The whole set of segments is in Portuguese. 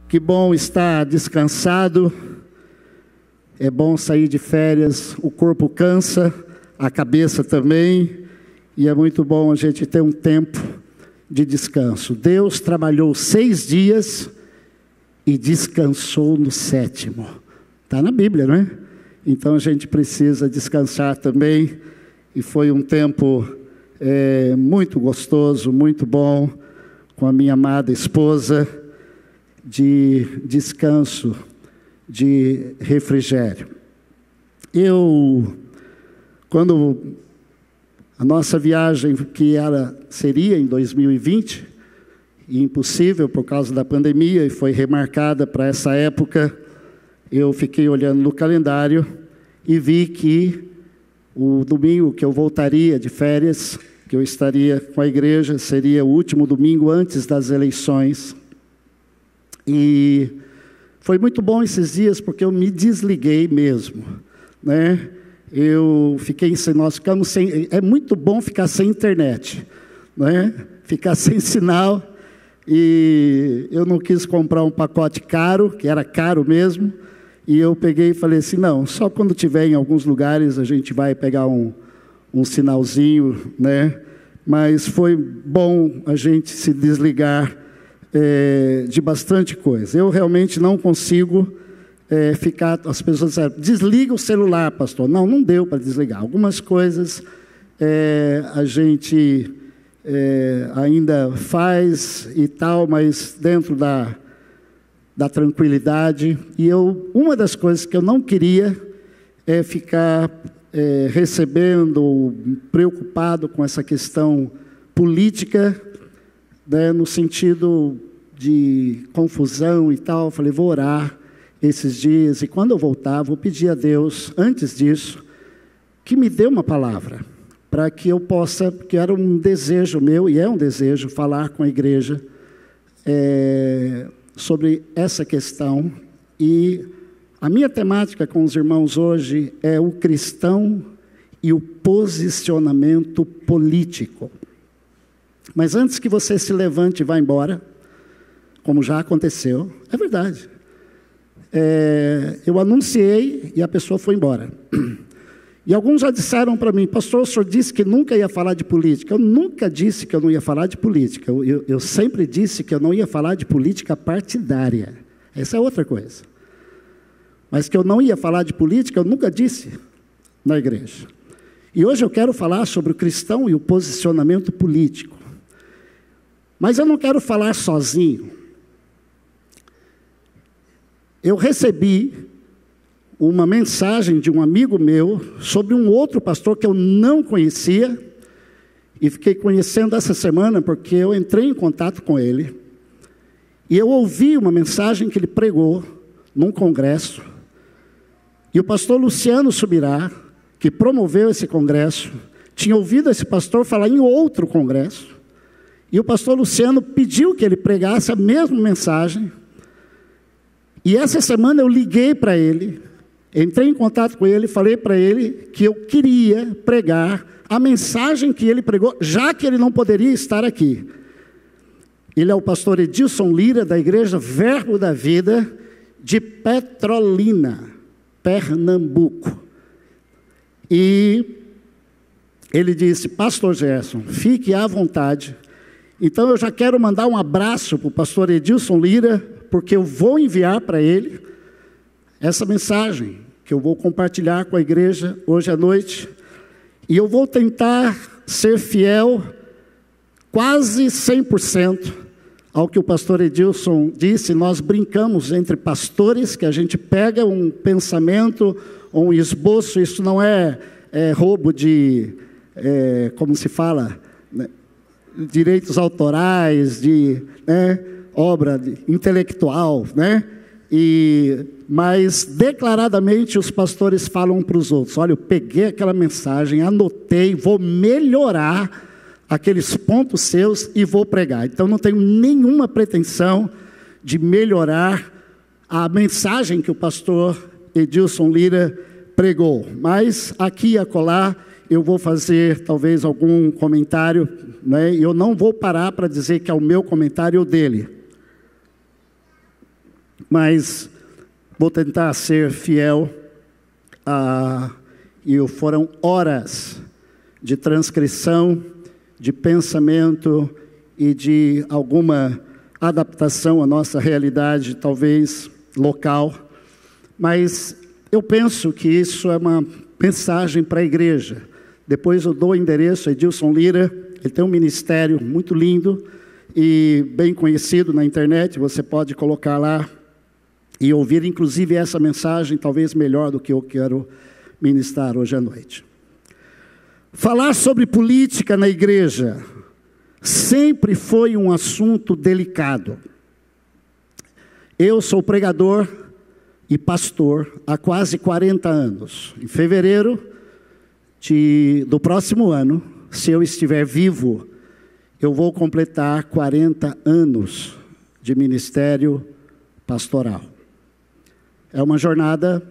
Que bom estar descansado. É bom sair de férias, o corpo cansa, a cabeça também, e é muito bom a gente ter um tempo de descanso. Deus trabalhou 6 dias e descansou no 7º. Está na Bíblia, não é? Então a gente precisa descansar também, e foi um tempo muito gostoso, muito bom, com a minha amada esposa, de descanso, de refrigério. Quando a nossa viagem, que seria em 2020, e impossível por causa da pandemia, e foi remarcada para essa época, eu fiquei olhando no calendário e vi que o domingo que eu voltaria de férias, que eu estaria com a igreja, seria o último domingo antes das eleições. E foi muito bom esses dias, porque eu me desliguei mesmo, né? Nós ficamos sem... É muito bom ficar sem internet, né? Ficar sem sinal. E eu não quis comprar um pacote caro, que era caro mesmo. E eu peguei e falei assim, não, só quando tiver em alguns lugares a gente vai pegar um sinalzinho, né? Mas foi bom a gente se desligar de bastante coisa. Eu realmente não consigo ficar... As pessoas disseram, desliga o celular, pastor. Não deu para desligar. Algumas coisas a gente ainda faz e tal, mas dentro da tranquilidade. E uma das coisas que eu não queria é ficar recebendo, preocupado com essa questão política, né, no sentido de confusão e tal. Falei, vou orar esses dias, e quando eu voltar, vou pedir a Deus, antes disso, que me dê uma palavra, para que eu possa, que era um desejo meu, e é um desejo, falar com a igreja sobre essa questão. E a minha temática com os irmãos hoje é o cristão e o posicionamento político. Mas antes que você se levante e vá embora, como já aconteceu, é verdade. Eu anunciei e a pessoa foi embora. E alguns já disseram para mim, pastor, o senhor disse que nunca ia falar de política. Eu nunca disse que eu não ia falar de política. Eu sempre disse que eu não ia falar de política partidária. Essa é outra coisa. Mas que eu não ia falar de política, eu nunca disse na igreja. E hoje eu quero falar sobre o cristão e o posicionamento político. Mas eu não quero falar sozinho. Eu recebi uma mensagem de um amigo meu sobre um outro pastor que eu não conhecia, e fiquei conhecendo essa semana porque eu entrei em contato com ele, e eu ouvi uma mensagem que ele pregou num congresso, e o pastor Luciano Subirá, que promoveu esse congresso, tinha ouvido esse pastor falar em outro congresso, e o pastor Luciano pediu que ele pregasse a mesma mensagem. E essa semana eu liguei para ele, entrei em contato com ele, falei para ele que eu queria pregar a mensagem que ele pregou, já que ele não poderia estar aqui. Ele é o pastor Edilson Lira, da Igreja Verbo da Vida, de Petrolina, Pernambuco. E ele disse, pastor Gerson, fique à vontade. Então eu já quero mandar um abraço para o pastor Edilson Lira, porque eu vou enviar para ele essa mensagem, que eu vou compartilhar com a igreja hoje à noite, e eu vou tentar ser fiel quase 100% ao que o pastor Edilson disse. Nós brincamos entre pastores, que a gente pega um pensamento, um esboço, isso não é roubo de, como se fala, né, direitos autorais, obra intelectual, né? Mas declaradamente os pastores falam para os outros, olha, eu peguei aquela mensagem, anotei, vou melhorar aqueles pontos seus e vou pregar. Então não tenho nenhuma pretensão de melhorar a mensagem que o pastor Edilson Lira pregou, mas aqui e acolá eu vou fazer talvez algum comentário, né? E eu não vou parar para dizer que é o meu comentário ou dele. mas vou tentar ser fiel. E foram horas de transcrição, de pensamento e de alguma adaptação à nossa realidade, talvez local. Mas eu penso que isso é uma mensagem para a igreja. Depois eu dou o endereço, Edilson Lira, ele tem um ministério muito lindo e bem conhecido na internet, você pode colocar lá e ouvir, inclusive, essa mensagem, talvez melhor do que eu quero ministrar hoje à noite. Falar sobre política na igreja sempre foi um assunto delicado. Eu sou pregador e pastor há quase 40 anos. Em fevereiro do próximo ano, se eu estiver vivo, eu vou completar 40 anos de ministério pastoral. É uma jornada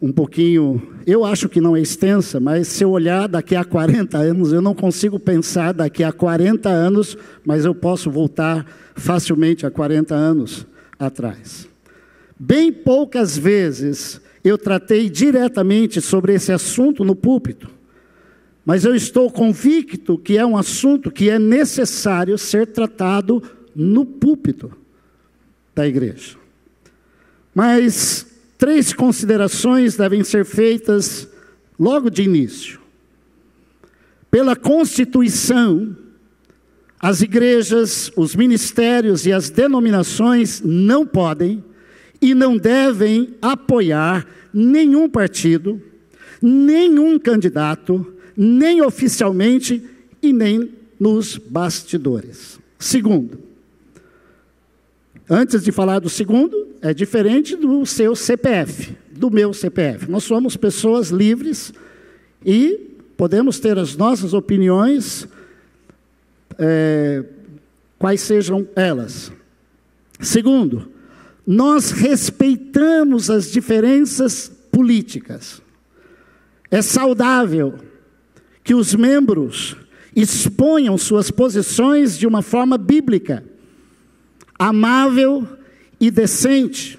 um pouquinho, eu acho que não é extensa, mas se eu olhar daqui a 40 anos, eu não consigo pensar daqui a 40 anos, mas eu posso voltar facilmente a 40 anos atrás. Bem poucas vezes eu tratei diretamente sobre esse assunto no púlpito, mas eu estou convicto que é um assunto que é necessário ser tratado no púlpito da igreja. Mas 3 considerações devem ser feitas logo de início. Pela Constituição, as igrejas, os ministérios e as denominações não podem e não devem apoiar nenhum partido, nenhum candidato, nem oficialmente e nem nos bastidores. Segundo, antes de falar do segundo, é diferente do seu CPF, do meu CPF. Nós somos pessoas livres e podemos ter as nossas opiniões, quais sejam elas. Segundo, nós respeitamos as diferenças políticas. É saudável que os membros exponham suas posições de uma forma bíblica, amável e decente,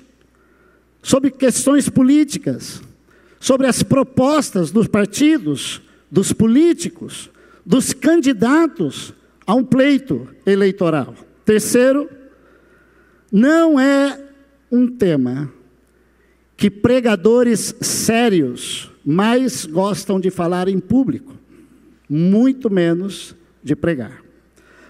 sobre questões políticas, sobre as propostas dos partidos, dos políticos, dos candidatos a um pleito eleitoral. Terceiro, não é um tema que pregadores sérios mais gostam de falar em público, muito menos de pregar.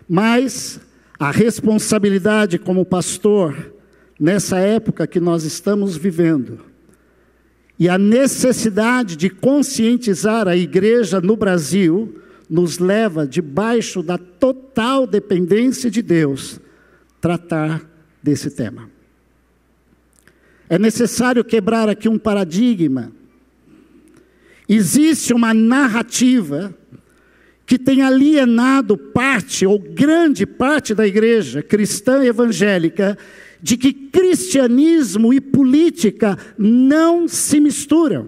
Mas a responsabilidade como pastor, nessa época que nós estamos vivendo, e a necessidade de conscientizar a igreja no Brasil, nos leva, debaixo da total dependência de Deus, tratar desse tema. É necessário quebrar aqui um paradigma. Existe uma narrativa que tem alienado parte, ou grande parte da igreja cristã evangélica, de que cristianismo e política não se misturam.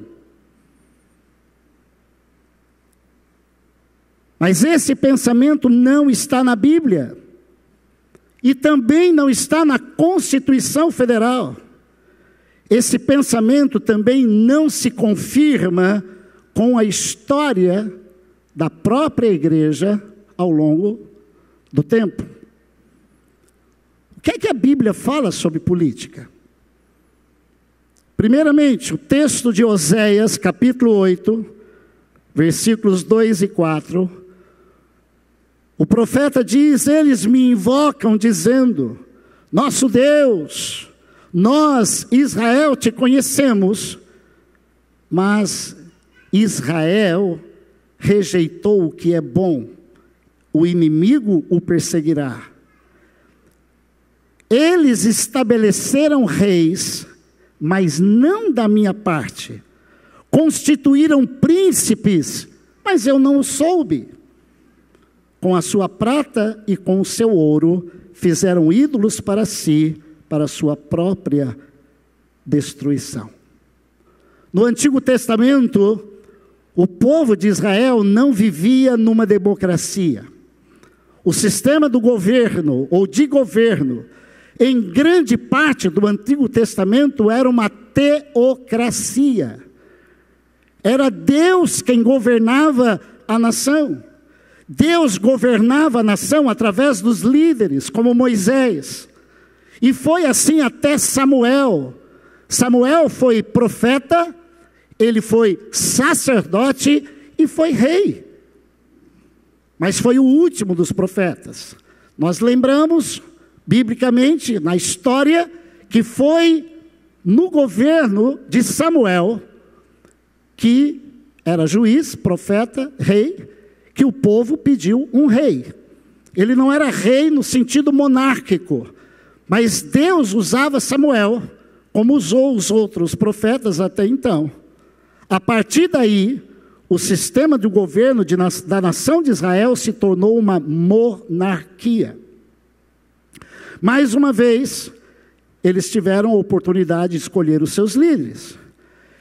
Mas esse pensamento não está na Bíblia. E também não está na Constituição Federal. Esse pensamento também não se confirma com a história da própria igreja ao longo do tempo. O que é que a Bíblia fala sobre política? Primeiramente, o texto de Oséias, capítulo 8, versículos 2 e 4. O profeta diz: eles me invocam dizendo, nosso Deus, nós, Israel, te conhecemos, mas Israel rejeitou o que é bom, o inimigo o perseguirá. Eles estabeleceram reis, mas não da minha parte. Constituíram príncipes, mas eu não o soube. Com a sua prata e com o seu ouro, fizeram ídolos para si, para a sua própria destruição. No Antigo Testamento, o povo de Israel não vivia numa democracia. O sistema do governo, ou de governo, em grande parte do Antigo Testamento, era uma teocracia. Era Deus quem governava a nação. Deus governava a nação através dos líderes, como Moisés. E foi assim até Samuel. Samuel foi profeta, ele foi sacerdote e foi rei. Mas foi o último dos profetas. Nós lembramos, biblicamente, na história, que foi no governo de Samuel, que era juiz, profeta, rei, que o povo pediu um rei. Ele não era rei no sentido monárquico, mas Deus usava Samuel, como usou os outros profetas até então. A partir daí, o sistema de governo da nação de Israel se tornou uma monarquia. Mais uma vez, eles tiveram a oportunidade de escolher os seus líderes.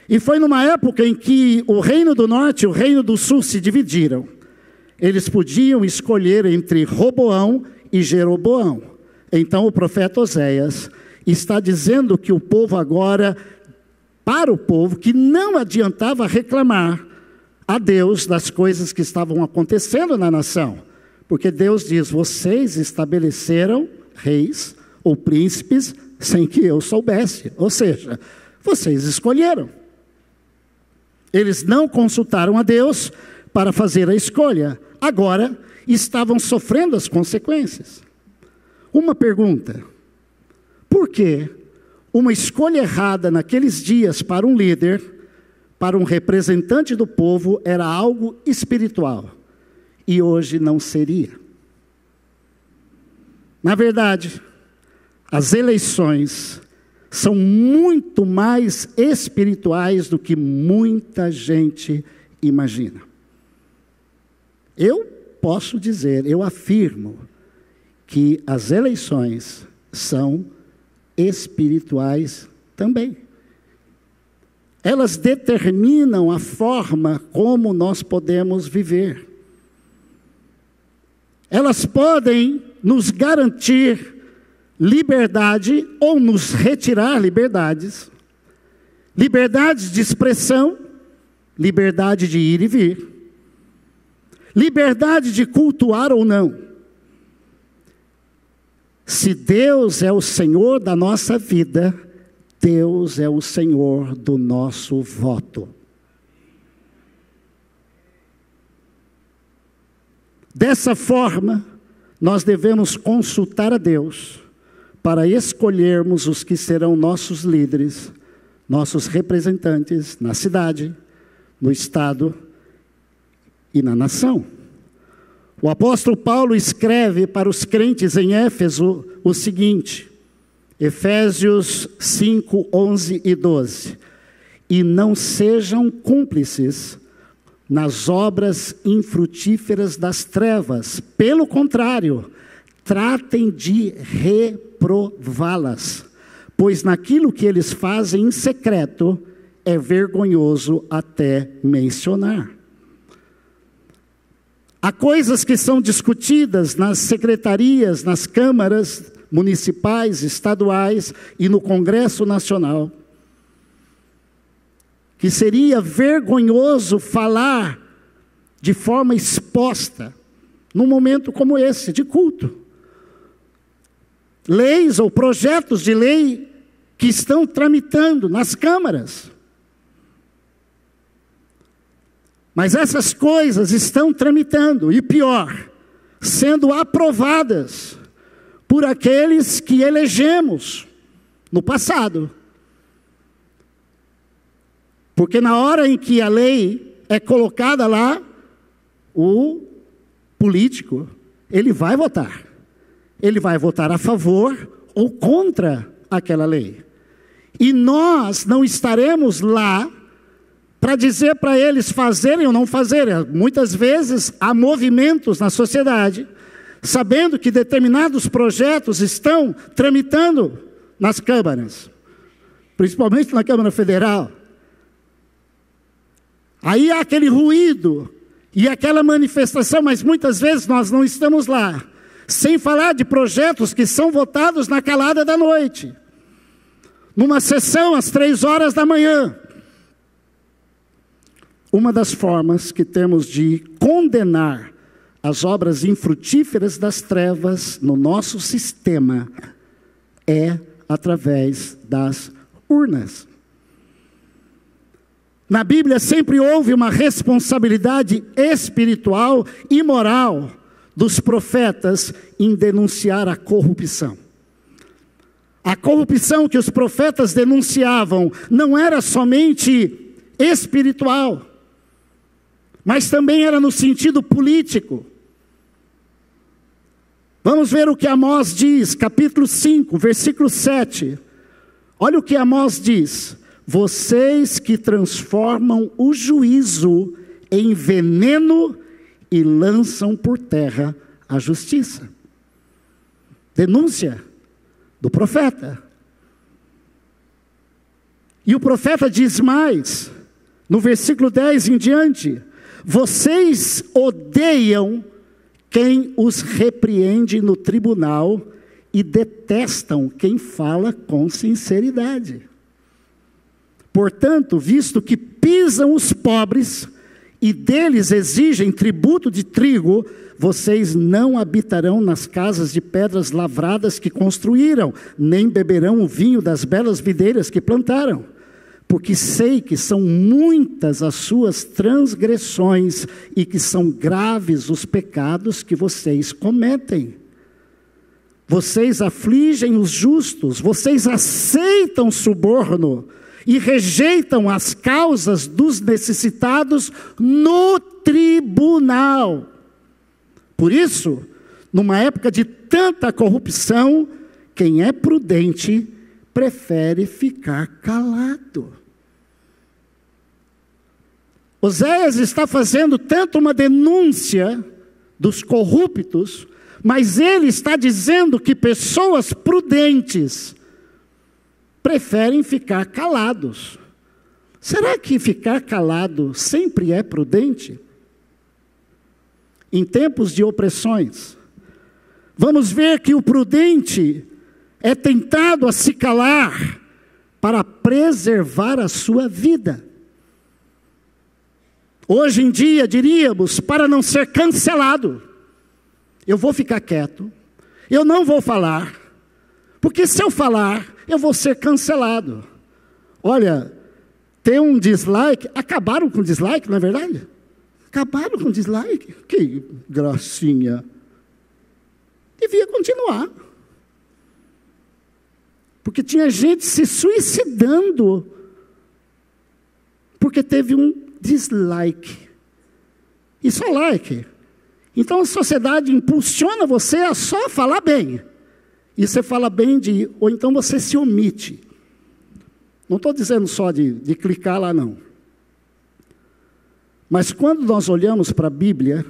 E foi numa época em que o reino do norte e o reino do sul se dividiram. Eles podiam escolher entre Roboão e Jeroboão. Então o profeta Oséias está dizendo que o povo agora, para o povo, que não adiantava reclamar a Deus das coisas que estavam acontecendo na nação. Porque Deus diz, vocês estabeleceram reis ou príncipes sem que eu soubesse. Ou seja, vocês escolheram. Eles não consultaram a Deus para fazer a escolha. Agora, estavam sofrendo as consequências. Uma pergunta. Por que uma escolha errada naqueles dias para um líder, para um representante do povo, era algo espiritual e hoje não seria? Na verdade, as eleições são muito mais espirituais do que muita gente imagina. Eu posso dizer, eu afirmo, que as eleições são espirituais também. Elas determinam a forma como nós podemos viver. Elas podem nos garantir liberdade ou nos retirar liberdades. Liberdade de expressão, liberdade de ir e vir. Liberdade de cultuar ou não. Se Deus é o Senhor da nossa vida, Deus é o Senhor do nosso voto. Dessa forma, nós devemos consultar a Deus para escolhermos os que serão nossos líderes, nossos representantes na cidade, no estado e na nação. O apóstolo Paulo escreve para os crentes em Éfeso o seguinte, Efésios 5, 11 e 12. E não sejam cúmplices nas obras infrutíferas das trevas. Pelo contrário, tratem de reprová-las, pois naquilo que eles fazem em secreto é vergonhoso até mencionar. Há coisas que são discutidas nas secretarias, nas câmaras municipais, estaduais e no Congresso Nacional, que seria vergonhoso falar de forma exposta, num momento como esse, de culto. Leis ou projetos de lei que estão tramitando nas câmaras. Mas essas coisas estão tramitando, e pior, sendo aprovadas por aqueles que elegemos no passado. Porque na hora em que a lei é colocada lá, o político, ele vai votar. Ele vai votar a favor ou contra aquela lei. E nós não estaremos lá para dizer para eles fazerem ou não fazerem. Muitas vezes há movimentos na sociedade, sabendo que determinados projetos estão tramitando nas câmaras, principalmente na Câmara Federal. Aí há aquele ruído e aquela manifestação, mas muitas vezes nós não estamos lá. Sem falar de projetos que são votados na calada da noite, numa sessão às 3 horas da manhã. Uma das formas que temos de condenar as obras infrutíferas das trevas no nosso sistema é através das urnas. Na Bíblia sempre houve uma responsabilidade espiritual e moral dos profetas em denunciar a corrupção. A corrupção que os profetas denunciavam não era somente espiritual, mas também era no sentido político. Vamos ver o que Amós diz, capítulo 5, versículo 7. Olha o que Amós diz: vocês que transformam o juízo em veneno e lançam por terra a justiça. Denúncia do profeta. E o profeta diz mais, no versículo 10 em diante: vocês odeiam quem os repreende no tribunal e detestam quem fala com sinceridade. Portanto, visto que pisam os pobres e deles exigem tributo de trigo, vocês não habitarão nas casas de pedras lavradas que construíram, nem beberão o vinho das belas videiras que plantaram. Porque sei que são muitas as suas transgressões e que são graves os pecados que vocês cometem. Vocês afligem os justos, vocês aceitam suborno e rejeitam as causas dos necessitados no tribunal. Por isso, numa época de tanta corrupção, quem é prudente prefere ficar calado. Oséias está fazendo tanto uma denúncia dos corruptos, mas ele está dizendo que pessoas prudentes preferem ficar calados. Será que ficar calado sempre é prudente? Em tempos de opressões, vamos ver que o prudente é tentado a se calar para preservar a sua vida. Hoje em dia, diríamos, para não ser cancelado, eu vou ficar quieto, eu não vou falar, porque se eu falar, eu vou ser cancelado. Olha, tem um dislike, acabaram com o dislike, não é verdade? Acabaram com o dislike, que gracinha. Devia continuar. Porque tinha gente se suicidando, porque teve um dislike. E só like. Então a sociedade impulsiona você a só falar bem. E você fala bem ou então você se omite. Não estou dizendo só de clicar lá, não. Mas quando nós olhamos para a Bíblia,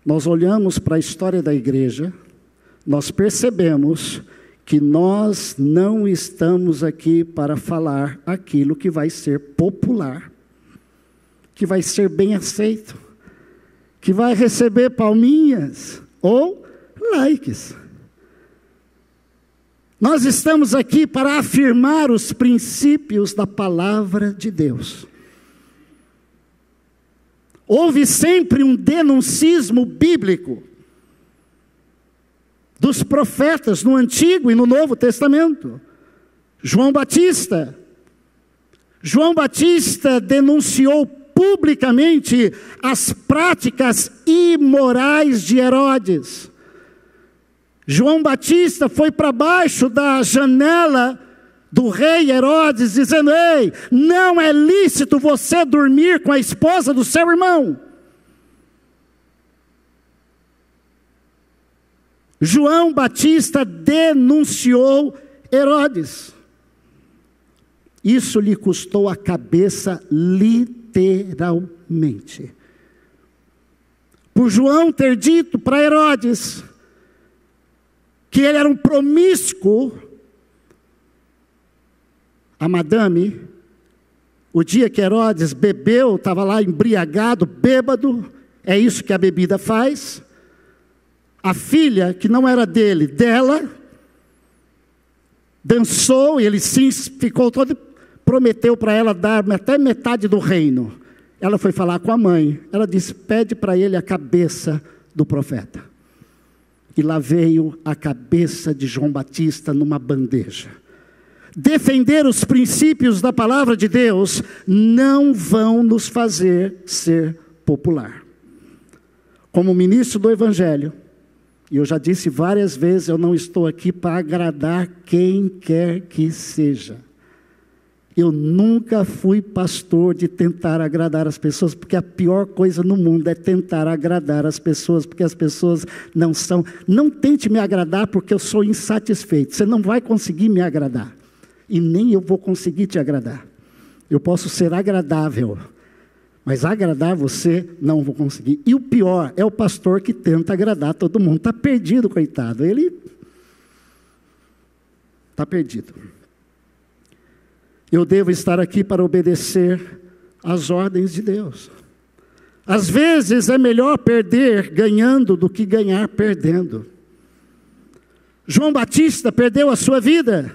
nós olhamos para a história da igreja, nós percebemos que nós não estamos aqui para falar aquilo que vai ser popular, que vai ser bem aceito, que vai receber palminhas ou likes. Nós estamos aqui para afirmar os princípios da palavra de Deus. Houve sempre um denuncismo bíblico dos profetas no Antigo e no Novo Testamento. João Batista denunciou publicamente as práticas imorais de Herodes. João Batista foi para baixo da janela do rei Herodes, dizendo: ei, não é lícito você dormir com a esposa do seu irmão. João Batista denunciou Herodes. Isso lhe custou a cabeça literalmente. Por João ter dito para Herodes que ele era um promíscuo, a madame, o dia que Herodes bebeu, estava lá embriagado, bêbado, é isso que a bebida faz. a filha, que não era dele, dela, dançou, e ele sim ficou todo, prometeu para ela dar até metade do reino. Ela foi falar com a mãe, ela disse, pede para ele a cabeça do profeta. E lá veio a cabeça de João Batista numa bandeja. Defender os princípios da palavra de Deus não vão nos fazer ser popular. Como ministro do Evangelho, e eu já disse várias vezes, eu não estou aqui para agradar quem quer que seja. Eu nunca fui pastor de tentar agradar as pessoas, porque a pior coisa no mundo é tentar agradar as pessoas, porque as pessoas não são. Não tente me agradar porque eu sou insatisfeito. Você não vai conseguir me agradar. E nem eu vou conseguir te agradar. Eu posso ser agradável, mas agradar você não vou conseguir. E o pior é o pastor que tenta agradar todo mundo. Está perdido, coitado. Ele está perdido. Eu devo estar aqui para obedecer às ordens de Deus. Às vezes é melhor perder ganhando do que ganhar perdendo. João Batista perdeu a sua vida,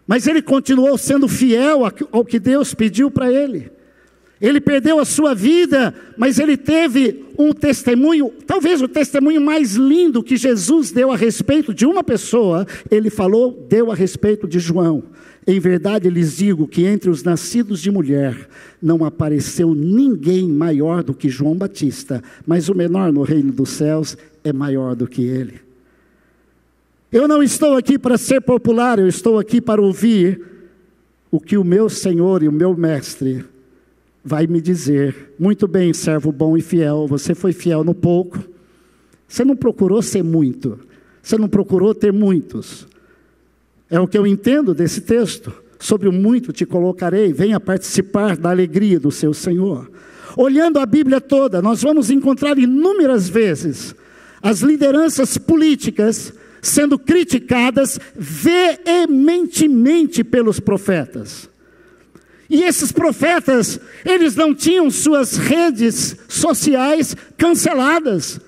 mas ele continuou sendo fiel ao que Deus pediu para ele. Ele perdeu a sua vida, mas ele teve um testemunho, talvez o testemunho mais lindo que Jesus deu a respeito de uma pessoa, ele deu a respeito de João. Em verdade lhes digo que entre os nascidos de mulher não apareceu ninguém maior do que João Batista, mas o menor no reino dos céus é maior do que ele. Eu não estou aqui para ser popular, eu estou aqui para ouvir o que o meu Senhor e o meu Mestre vai me dizer. Muito bem, servo bom e fiel, você foi fiel no pouco, você não procurou ser muito, você não procurou ter muitos. É o que eu entendo desse texto. Sobre o muito te colocarei, venha participar da alegria do seu Senhor. Olhando a Bíblia toda, nós vamos encontrar inúmeras vezes as lideranças políticas sendo criticadas veementemente pelos profetas. E esses profetas, eles não tinham suas redes sociais canceladas.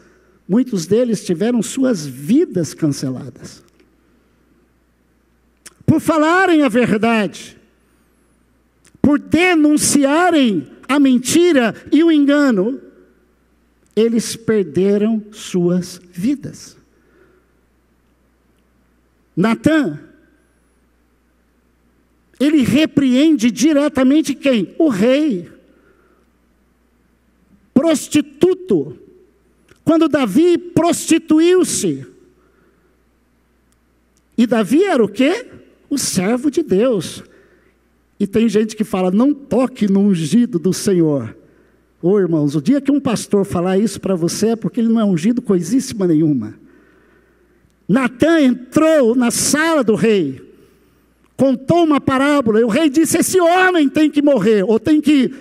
Muitos deles tiveram suas vidas canceladas. Por falarem a verdade, por denunciarem a mentira e o engano, eles perderam suas vidas. Natã, ele repreende diretamente quem? O rei. Prostituto. Quando Davi prostituiu-se. E Davi era o quê? O servo de Deus. E tem gente que fala, não toque no ungido do Senhor. Ô irmãos, o dia que um pastor falar isso para você é porque ele não é ungido coisíssima nenhuma. Natã entrou na sala do rei, contou uma parábola, e o rei disse, esse homem tem que morrer, ou tem que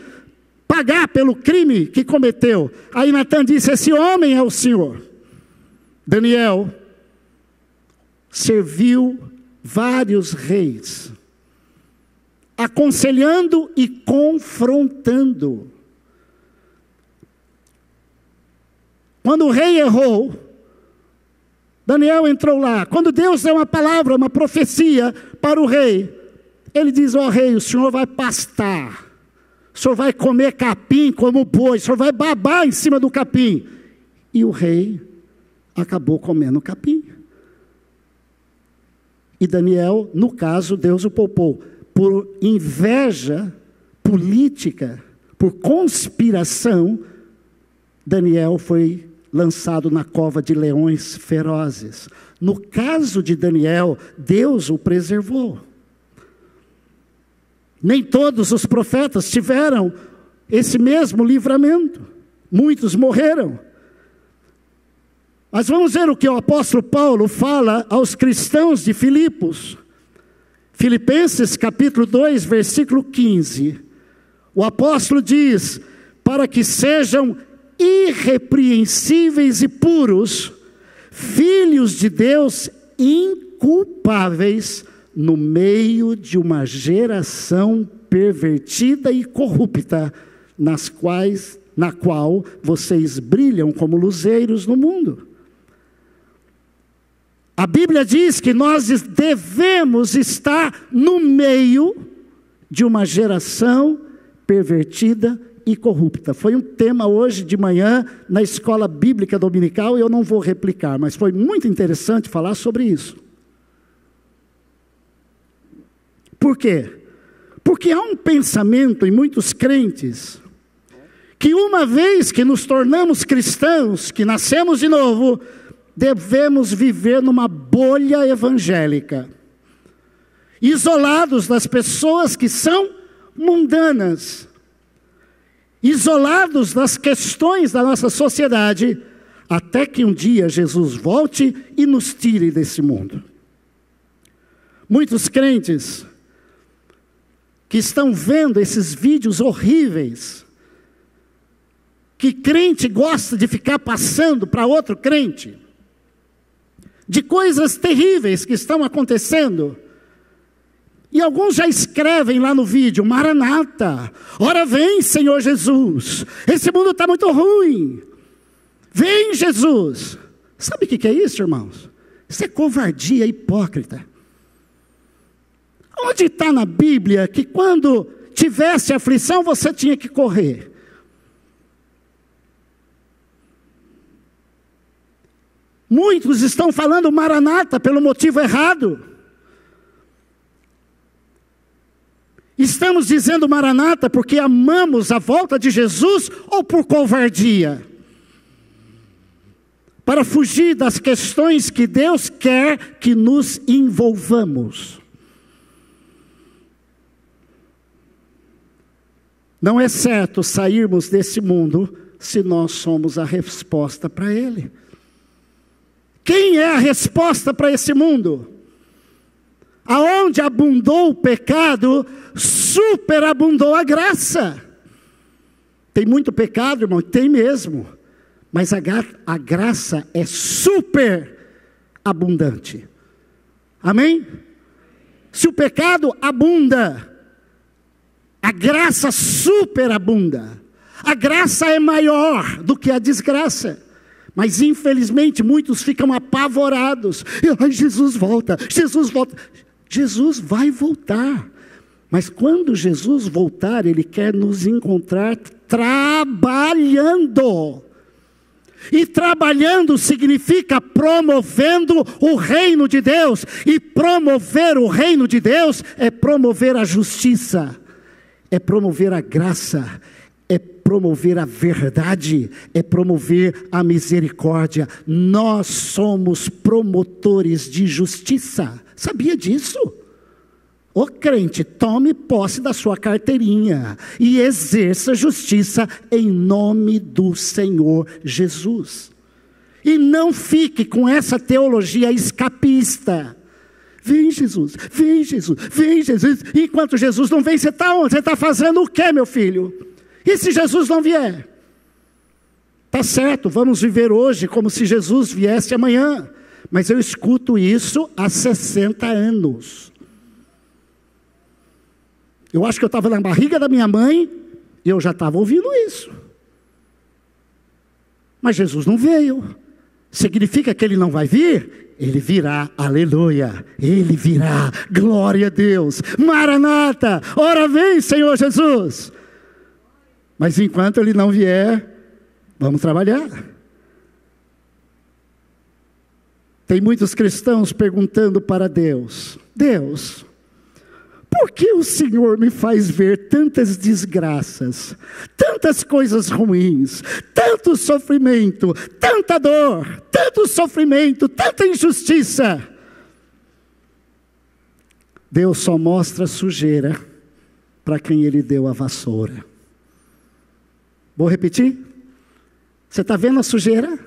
pagar pelo crime que cometeu. Aí Natã disse, esse homem é o Senhor. Daniel serviu vários reis, aconselhando e confrontando. Quando o rei errou, Daniel entrou lá. Quando Deus deu uma palavra, uma profecia para o rei, ele diz, ó rei, o senhor vai pastar, o senhor vai comer capim como boi, o senhor vai babar em cima do capim. E o rei acabou comendo capim. E Daniel, no caso, Deus o poupou. Por inveja política, por conspiração, Daniel foi lançado na cova de leões ferozes. No caso de Daniel, Deus o preservou. Nem todos os profetas tiveram esse mesmo livramento. Muitos morreram. Mas vamos ver o que o apóstolo Paulo fala aos cristãos de Filipos. Filipenses capítulo 2, versículo 15. O apóstolo diz, para que sejam irrepreensíveis e puros, filhos de Deus inculpáveis no meio de uma geração pervertida e corrupta, na qual vocês brilham como luzeiros no mundo. A Bíblia diz que nós devemos estar no meio de uma geração pervertida e corrupta. Foi um tema hoje de manhã na escola bíblica dominical e eu não vou replicar, mas foi muito interessante falar sobre isso. Por quê? Porque há um pensamento em muitos crentes que uma vez que nos tornamos cristãos, que nascemos de novo, devemos viver numa bolha evangélica, isolados das pessoas que são mundanas, isolados das questões da nossa sociedade, até que um dia Jesus volte e nos tire desse mundo. Muitos crentes que estão vendo esses vídeos horríveis, que crente gosta de ficar passando para outro crente, de coisas terríveis que estão acontecendo, e alguns já escrevem lá no vídeo: Maranata, ora vem Senhor Jesus, esse mundo está muito ruim, vem Jesus. Sabe o que é isso, irmãos? Isso é covardia hipócrita. Onde está na Bíblia que quando tivesse aflição você tinha que correr? Muitos estão falando Maranata pelo motivo errado. Estamos dizendo Maranata porque amamos a volta de Jesus ou por covardia? Para fugir das questões que Deus quer que nos envolvamos. Não é certo sairmos desse mundo se nós somos a resposta para ele. Quem é a resposta para esse mundo? Aonde abundou o pecado, superabundou a graça. Tem muito pecado, irmão? Tem mesmo. Mas a graça é super abundante. Amém? Se o pecado abunda, a graça superabunda. A graça é maior do que a desgraça. Mas infelizmente muitos ficam apavorados. Ai, Jesus volta, Jesus volta. Jesus vai voltar. Mas quando Jesus voltar, Ele quer nos encontrar trabalhando. E trabalhando significa promovendo o reino de Deus. E promover o reino de Deus é promover a justiça, é promover a graça, é promover a verdade, é promover a misericórdia. Nós somos promotores de justiça. Sabia disso? Ô crente, tome posse da sua carteirinha e exerça justiça em nome do Senhor Jesus. E não fique com essa teologia escapista. Vem Jesus, vem Jesus, vem Jesus. Enquanto Jesus não vem, você está onde? Você está fazendo o quê, meu filho? E se Jesus não vier? Tá certo, vamos viver hoje como se Jesus viesse amanhã. Mas eu escuto isso há 60 anos. Eu acho que eu estava na barriga da minha mãe e eu já estava ouvindo isso. Mas Jesus não veio. Significa que Ele não vai vir? Ele virá, aleluia. Ele virá, glória a Deus. Maranata, ora vem Senhor Jesus. Mas enquanto Ele não vier, vamos trabalhar. Tem muitos cristãos perguntando para Deus: Deus, por que o Senhor me faz ver tantas desgraças, tantas coisas ruins, tanto sofrimento, tanta dor, tanto sofrimento, tanta injustiça? Deus só mostra sujeira para quem Ele deu a vassoura. Vou repetir? Você está vendo a sujeira?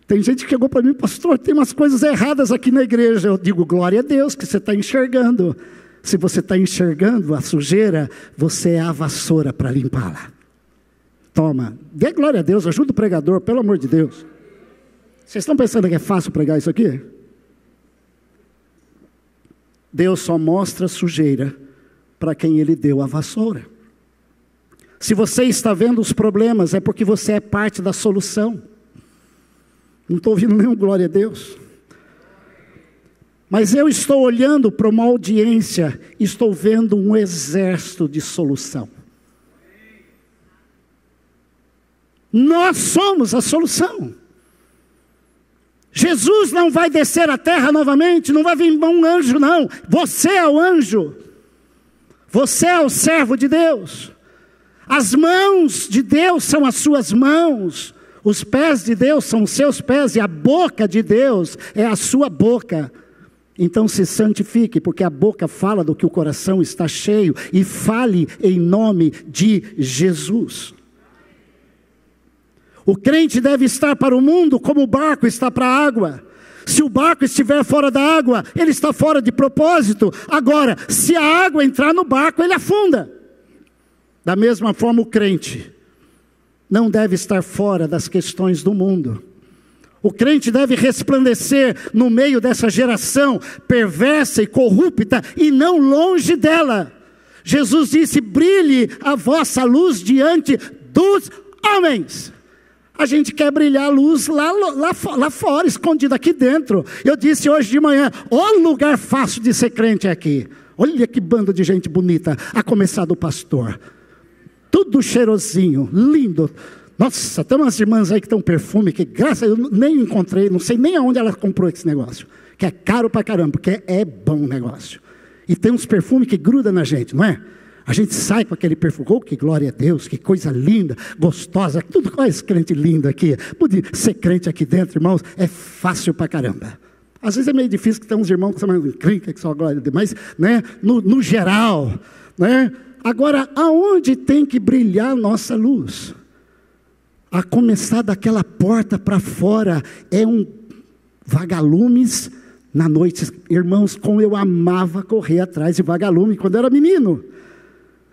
Tem gente que chegou para mim: pastor, tem umas coisas erradas aqui na igreja. Eu digo: glória a Deus que você está enxergando. Se você está enxergando a sujeira, você é a vassoura para limpá-la. Toma, dê glória a Deus, ajuda o pregador, pelo amor de Deus. Vocês estão pensando que é fácil pregar isso aqui? Deus só mostra sujeira para quem Ele deu a vassoura. Se você está vendo os problemas, é porque você é parte da solução. Não estou ouvindo nenhum glória a Deus. Mas eu estou olhando para uma audiência, estou vendo um exército de solução. Nós somos a solução. Jesus não vai descer à terra novamente, não vai vir um anjo não. Você é o anjo. Você é o servo de Deus. As mãos de Deus são as suas mãos. Os pés de Deus são os seus pés. E a boca de Deus é a sua boca. Então se santifique, porque a boca fala do que o coração está cheio. E fale em nome de Jesus. O crente deve estar para o mundo como o barco está para a água. Se o barco estiver fora da água, ele está fora de propósito. Agora, se a água entrar no barco, ele afunda. Da mesma forma, o crente não deve estar fora das questões do mundo. O crente deve resplandecer no meio dessa geração perversa e corrupta e não longe dela. Jesus disse: brilhe a vossa luz diante dos homens. A gente quer brilhar a luz lá fora, escondida aqui dentro. Eu disse hoje de manhã, olha o lugar fácil de ser crente aqui. Olha que bando de gente bonita, a começar do pastor. Tudo cheirosinho, lindo. Nossa, tem umas irmãs aí que tem um perfume que graças a Deus eu nem encontrei, não sei nem aonde ela comprou esse negócio. Que é caro pra caramba, porque é bom negócio. E tem uns perfumes que grudam na gente, não é? A gente sai com aquele perfume, oh, que glória a Deus, que coisa linda, gostosa, tudo com esse crente lindo aqui. Pode ser crente aqui dentro, irmãos, é fácil pra caramba. Às vezes é meio difícil, que tem uns irmãos que são encrenca, que só glória a Deus, mas né, no geral, né? Agora, aonde tem que brilhar a nossa luz? A começar daquela porta para fora, é um vagalumes na noite. Irmãos, como eu amava correr atrás de vagalume quando eu era menino.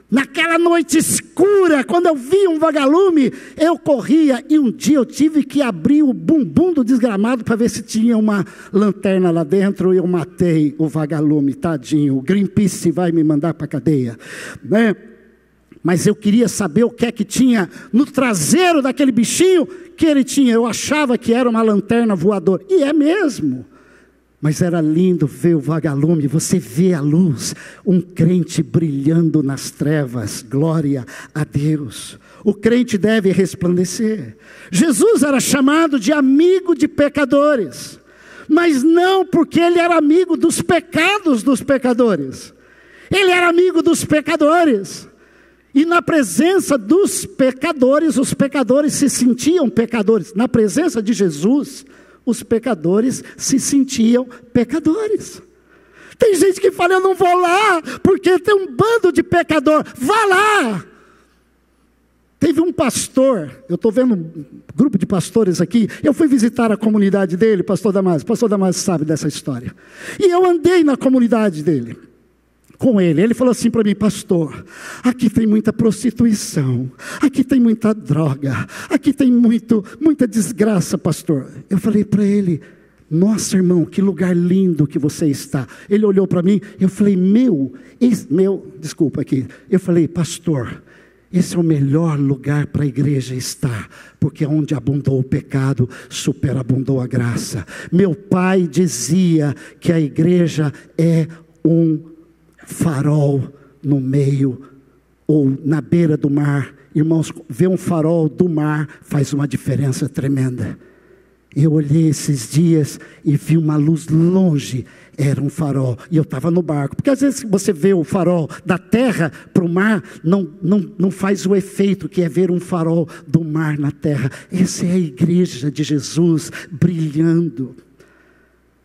Naquela noite escura, quando eu vi um vagalume, eu corria, e um dia eu tive que abrir o bumbum do desgramado para ver se tinha uma lanterna lá dentro, e eu matei o vagalume, tadinho. O Greenpeace vai me mandar para a cadeia, né? Mas eu queria saber o que é que tinha no traseiro daquele bichinho que ele tinha. Eu achava que era uma lanterna voadora, e é mesmo. Mas era lindo ver o vagalume, você vê a luz, um crente brilhando nas trevas, glória a Deus. O crente deve resplandecer. Jesus era chamado de amigo de pecadores, mas não porque ele era amigo dos pecados dos pecadores. Ele era amigo dos pecadores. E na presença dos pecadores, os pecadores se sentiam pecadores. Na presença de Jesus, os pecadores se sentiam pecadores. Tem gente que fala, eu não vou lá, porque tem um bando de pecador. Vá lá! Teve um pastor, eu estou vendo um grupo de pastores aqui, eu fui visitar a comunidade dele, pastor Damásio sabe dessa história. E eu andei na comunidade dele, com ele. Ele falou assim para mim: pastor, aqui tem muita prostituição, aqui tem muita droga, aqui tem muita desgraça, pastor. Eu falei para ele: nossa, irmão, que lugar lindo que você está. Ele olhou para mim, eu falei, eu falei, pastor, esse é o melhor lugar para a igreja estar, porque onde abundou o pecado, superabundou a graça. Meu pai dizia que a igreja é um farol no meio ou na beira do mar. Irmãos, ver um farol do mar faz uma diferença tremenda. Eu olhei esses dias e vi uma luz longe, era um farol, e eu estava no barco, porque às vezes você vê o farol da terra para o mar, não faz o efeito que é ver um farol do mar na terra. Essa é a igreja de Jesus brilhando.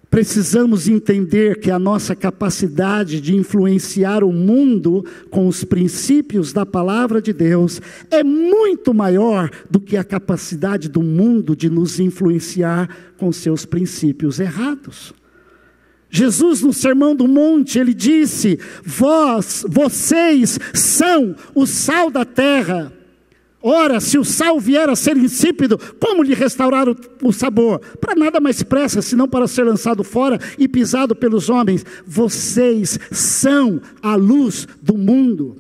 Precisamos entender que a nossa capacidade de influenciar o mundo com os princípios da palavra de Deus é muito maior do que a capacidade do mundo de nos influenciar com seus princípios errados. Jesus, no Sermão do Monte, ele disse: vocês são o sal da terra. Ora, se o sal vier a ser insípido, como lhe restaurar o sabor? Para nada mais pressa, senão para ser lançado fora e pisado pelos homens. Vocês são a luz do mundo.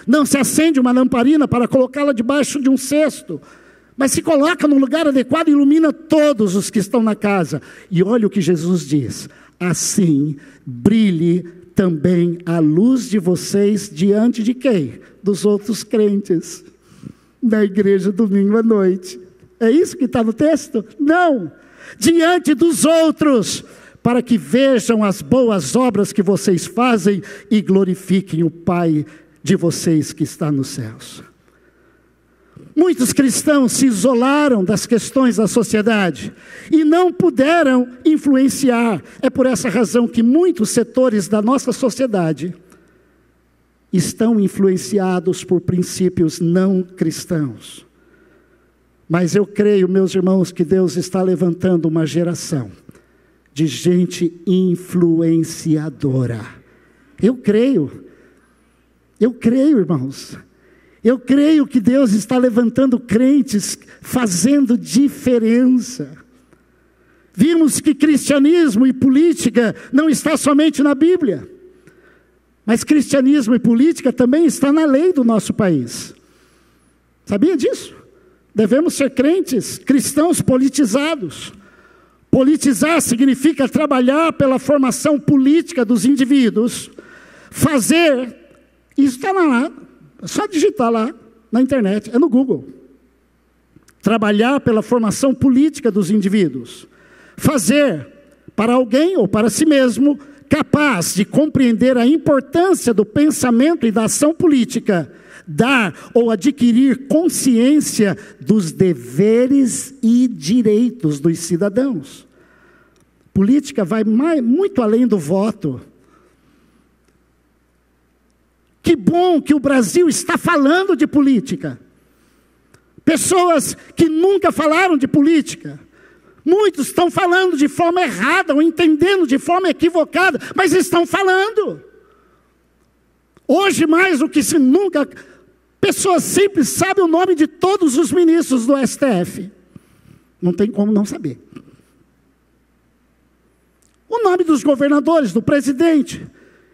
Não se acende uma lamparina para colocá-la debaixo de um cesto, mas se coloca no lugar adequado e ilumina todos os que estão na casa. E olha o que Jesus diz: assim brilhe também a luz de vocês diante de quem? Dos outros crentes, na igreja domingo à noite. É isso que está no texto? Não! Diante dos outros, para que vejam as boas obras que vocês fazem e glorifiquem o Pai de vocês que está nos céus. Muitos cristãos se isolaram das questões da sociedade e não puderam influenciar. É por essa razão que muitos setores da nossa sociedade estão influenciados por princípios não cristãos. Mas eu creio, meus irmãos, que Deus está levantando uma geração de gente influenciadora. Eu creio, irmãos. Eu creio que Deus está levantando crentes, fazendo diferença. Vimos que cristianismo e política não está somente na Bíblia, mas cristianismo e política também está na lei do nosso país. Sabia disso? Devemos ser crentes, cristãos politizados. Politizar significa trabalhar pela formação política dos indivíduos, fazer, isso está lá. É só digitar lá na internet, é no Google. Trabalhar pela formação política dos indivíduos. Fazer para alguém ou para si mesmo capaz de compreender a importância do pensamento e da ação política. Dar ou adquirir consciência dos deveres e direitos dos cidadãos. Política vai muito além do voto. Que bom que o Brasil está falando de política. Pessoas que nunca falaram de política. Muitos estão falando de forma errada ou entendendo de forma equivocada, mas estão falando. Hoje mais do que se nunca, pessoas simples sabem o nome de todos os ministros do STF. Não tem como não saber. O nome dos governadores, do presidente.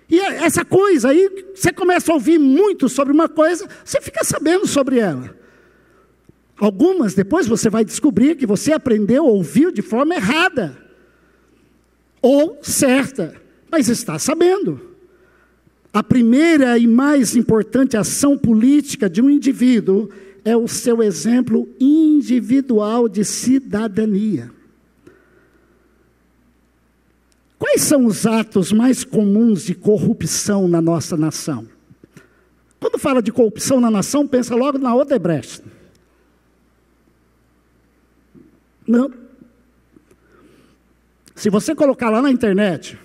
E essa coisa aí, você começa a ouvir muito sobre uma coisa, você fica sabendo sobre ela. Algumas, depois você vai descobrir que você aprendeu, ouviu de forma errada. Ou certa, mas está sabendo. A primeira e mais importante ação política de um indivíduo é o seu exemplo individual de cidadania. Quais são os atos mais comuns de corrupção na nossa nação? Quando fala de corrupção na nação, pensa logo na Odebrecht. Não. Se você colocar lá na internet,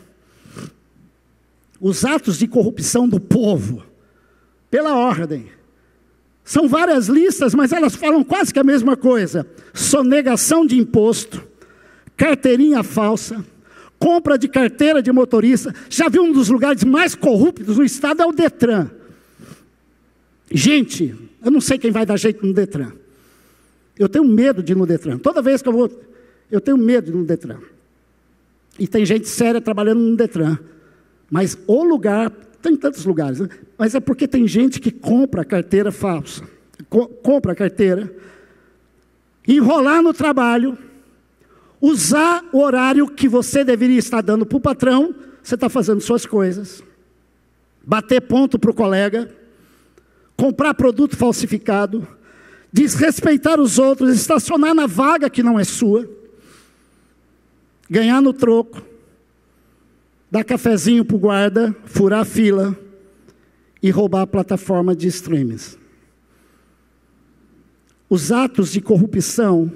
os atos de corrupção do povo, pela ordem, são várias listas, mas elas falam quase que a mesma coisa. Sonegação de imposto, carteirinha falsa, compra de carteira de motorista. Já viu um dos lugares mais corruptos do estado é o Detran. Gente, eu não sei quem vai dar jeito no Detran. Eu tenho medo de ir no Detran. Toda vez que eu vou, eu tenho medo de ir no Detran. E tem gente séria trabalhando no Detran. Mas o lugar, tem tantos lugares, né? Mas é porque tem gente que compra carteira falsa. Compra a carteira, enrolar no trabalho, usar o horário que você deveria estar dando para o patrão, você está fazendo suas coisas, bater ponto para o colega, comprar produto falsificado, desrespeitar os outros, estacionar na vaga que não é sua, ganhar no troco, dar cafezinho para o guarda, furar a fila e roubar a plataforma de streams. Os atos de corrupção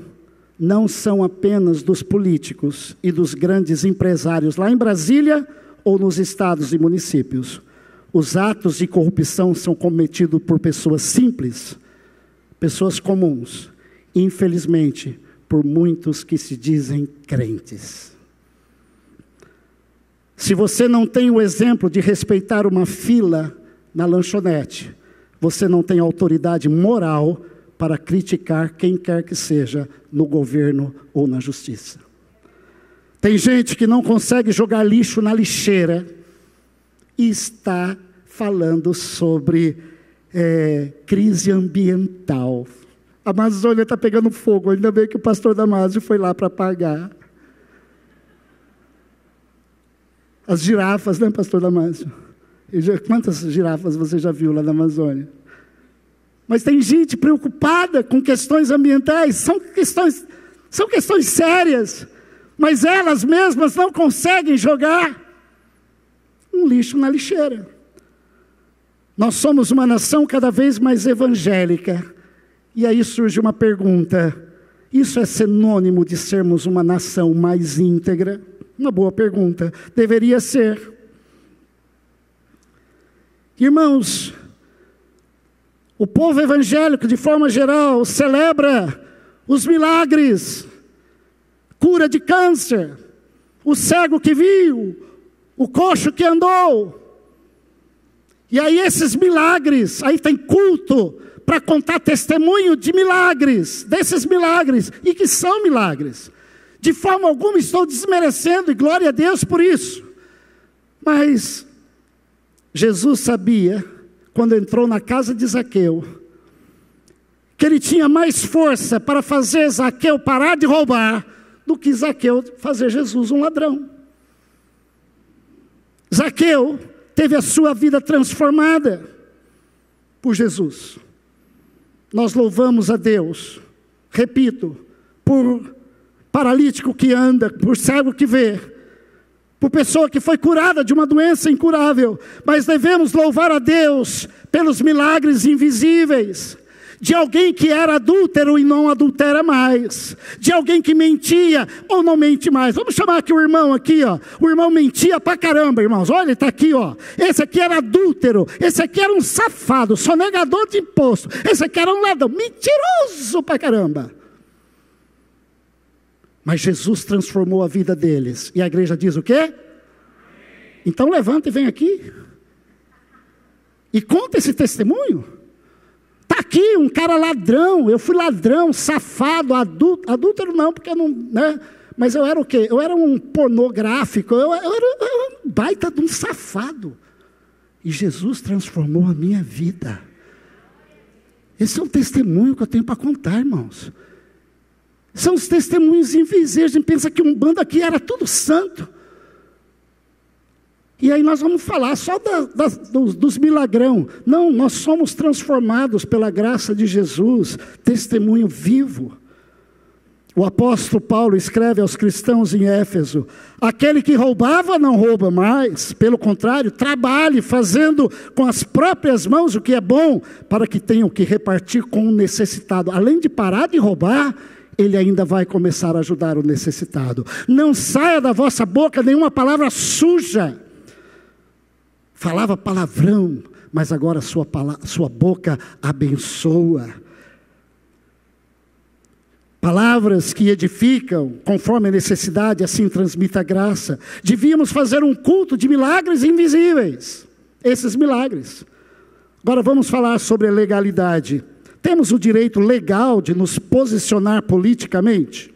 não são apenas dos políticos e dos grandes empresários lá em Brasília ou nos estados e municípios. Os atos de corrupção são cometidos por pessoas simples, pessoas comuns, infelizmente, por muitos que se dizem crentes. Se você não tem o exemplo de respeitar uma fila na lanchonete, você não tem autoridade moral para criticar quem quer que seja no governo ou na justiça. Tem gente que não consegue jogar lixo na lixeira e está falando sobre crise ambiental. A Amazônia está pegando fogo, ainda bem que o pastor Damásio foi lá para apagar. As girafas, né, pastor Damásio? Quantas girafas você já viu lá na Amazônia? Mas tem gente preocupada com questões ambientais, são questões sérias, mas elas mesmas não conseguem jogar um lixo na lixeira. Nós somos uma nação cada vez mais evangélica, e aí surge uma pergunta: isso é sinônimo de sermos uma nação mais íntegra? Uma boa pergunta, deveria ser. Irmãos, o povo evangélico, de forma geral, celebra os milagres, cura de câncer, o cego que viu, o coxo que andou. E aí esses milagres, aí tem culto para contar testemunho de milagres, desses milagres, e que são milagres. De forma alguma estou desmerecendo, e glória a Deus por isso. Mas Jesus sabia, quando entrou na casa de Zaqueu, que ele tinha mais força para fazer Zaqueu parar de roubar, do que Zaqueu fazer Jesus um ladrão. Zaqueu teve a sua vida transformada por Jesus. Nós louvamos a Deus, repito, por paralítico que anda, por cego que vê, por pessoa que foi curada de uma doença incurável, mas devemos louvar a Deus pelos milagres invisíveis, de alguém que era adúltero e não adultera mais, de alguém que mentia ou não mente mais. Vamos chamar aqui o irmão aqui, ó. O irmão mentia pra caramba, irmãos. Olha, ele está aqui, ó. Esse aqui era adúltero, esse aqui era um safado, sonegador de imposto, esse aqui era um ladrão, mentiroso pra caramba. Mas Jesus transformou a vida deles. E a igreja diz o quê? Então levanta e vem aqui. E conta esse testemunho. Está aqui um cara ladrão. Eu fui ladrão, safado, adúltero não, porque eu não... né? Mas eu era o quê? Eu era um pornográfico. Eu era um baita de um safado. E Jesus transformou a minha vida. Esse é um testemunho que eu tenho para contar, irmãos. São os testemunhos invisíveis. A gente pensa que um bando aqui era tudo santo. E aí nós vamos falar só dos milagrão. Não, nós somos transformados pela graça de Jesus. Testemunho vivo. O apóstolo Paulo escreve aos cristãos em Éfeso: aquele que roubava não rouba mais. Pelo contrário, trabalhe fazendo com as próprias mãos o que é bom, para que tenham que repartir com o necessitado. Além de parar de roubar, ele ainda vai começar a ajudar o necessitado. Não saia da vossa boca nenhuma palavra suja. Falava palavrão, mas agora sua boca abençoa. Palavras que edificam, conforme a necessidade, assim transmita a graça. Devíamos fazer um culto de milagres invisíveis. Esses milagres. Agora vamos falar sobre a legalidade. Temos o direito legal de nos posicionar politicamente?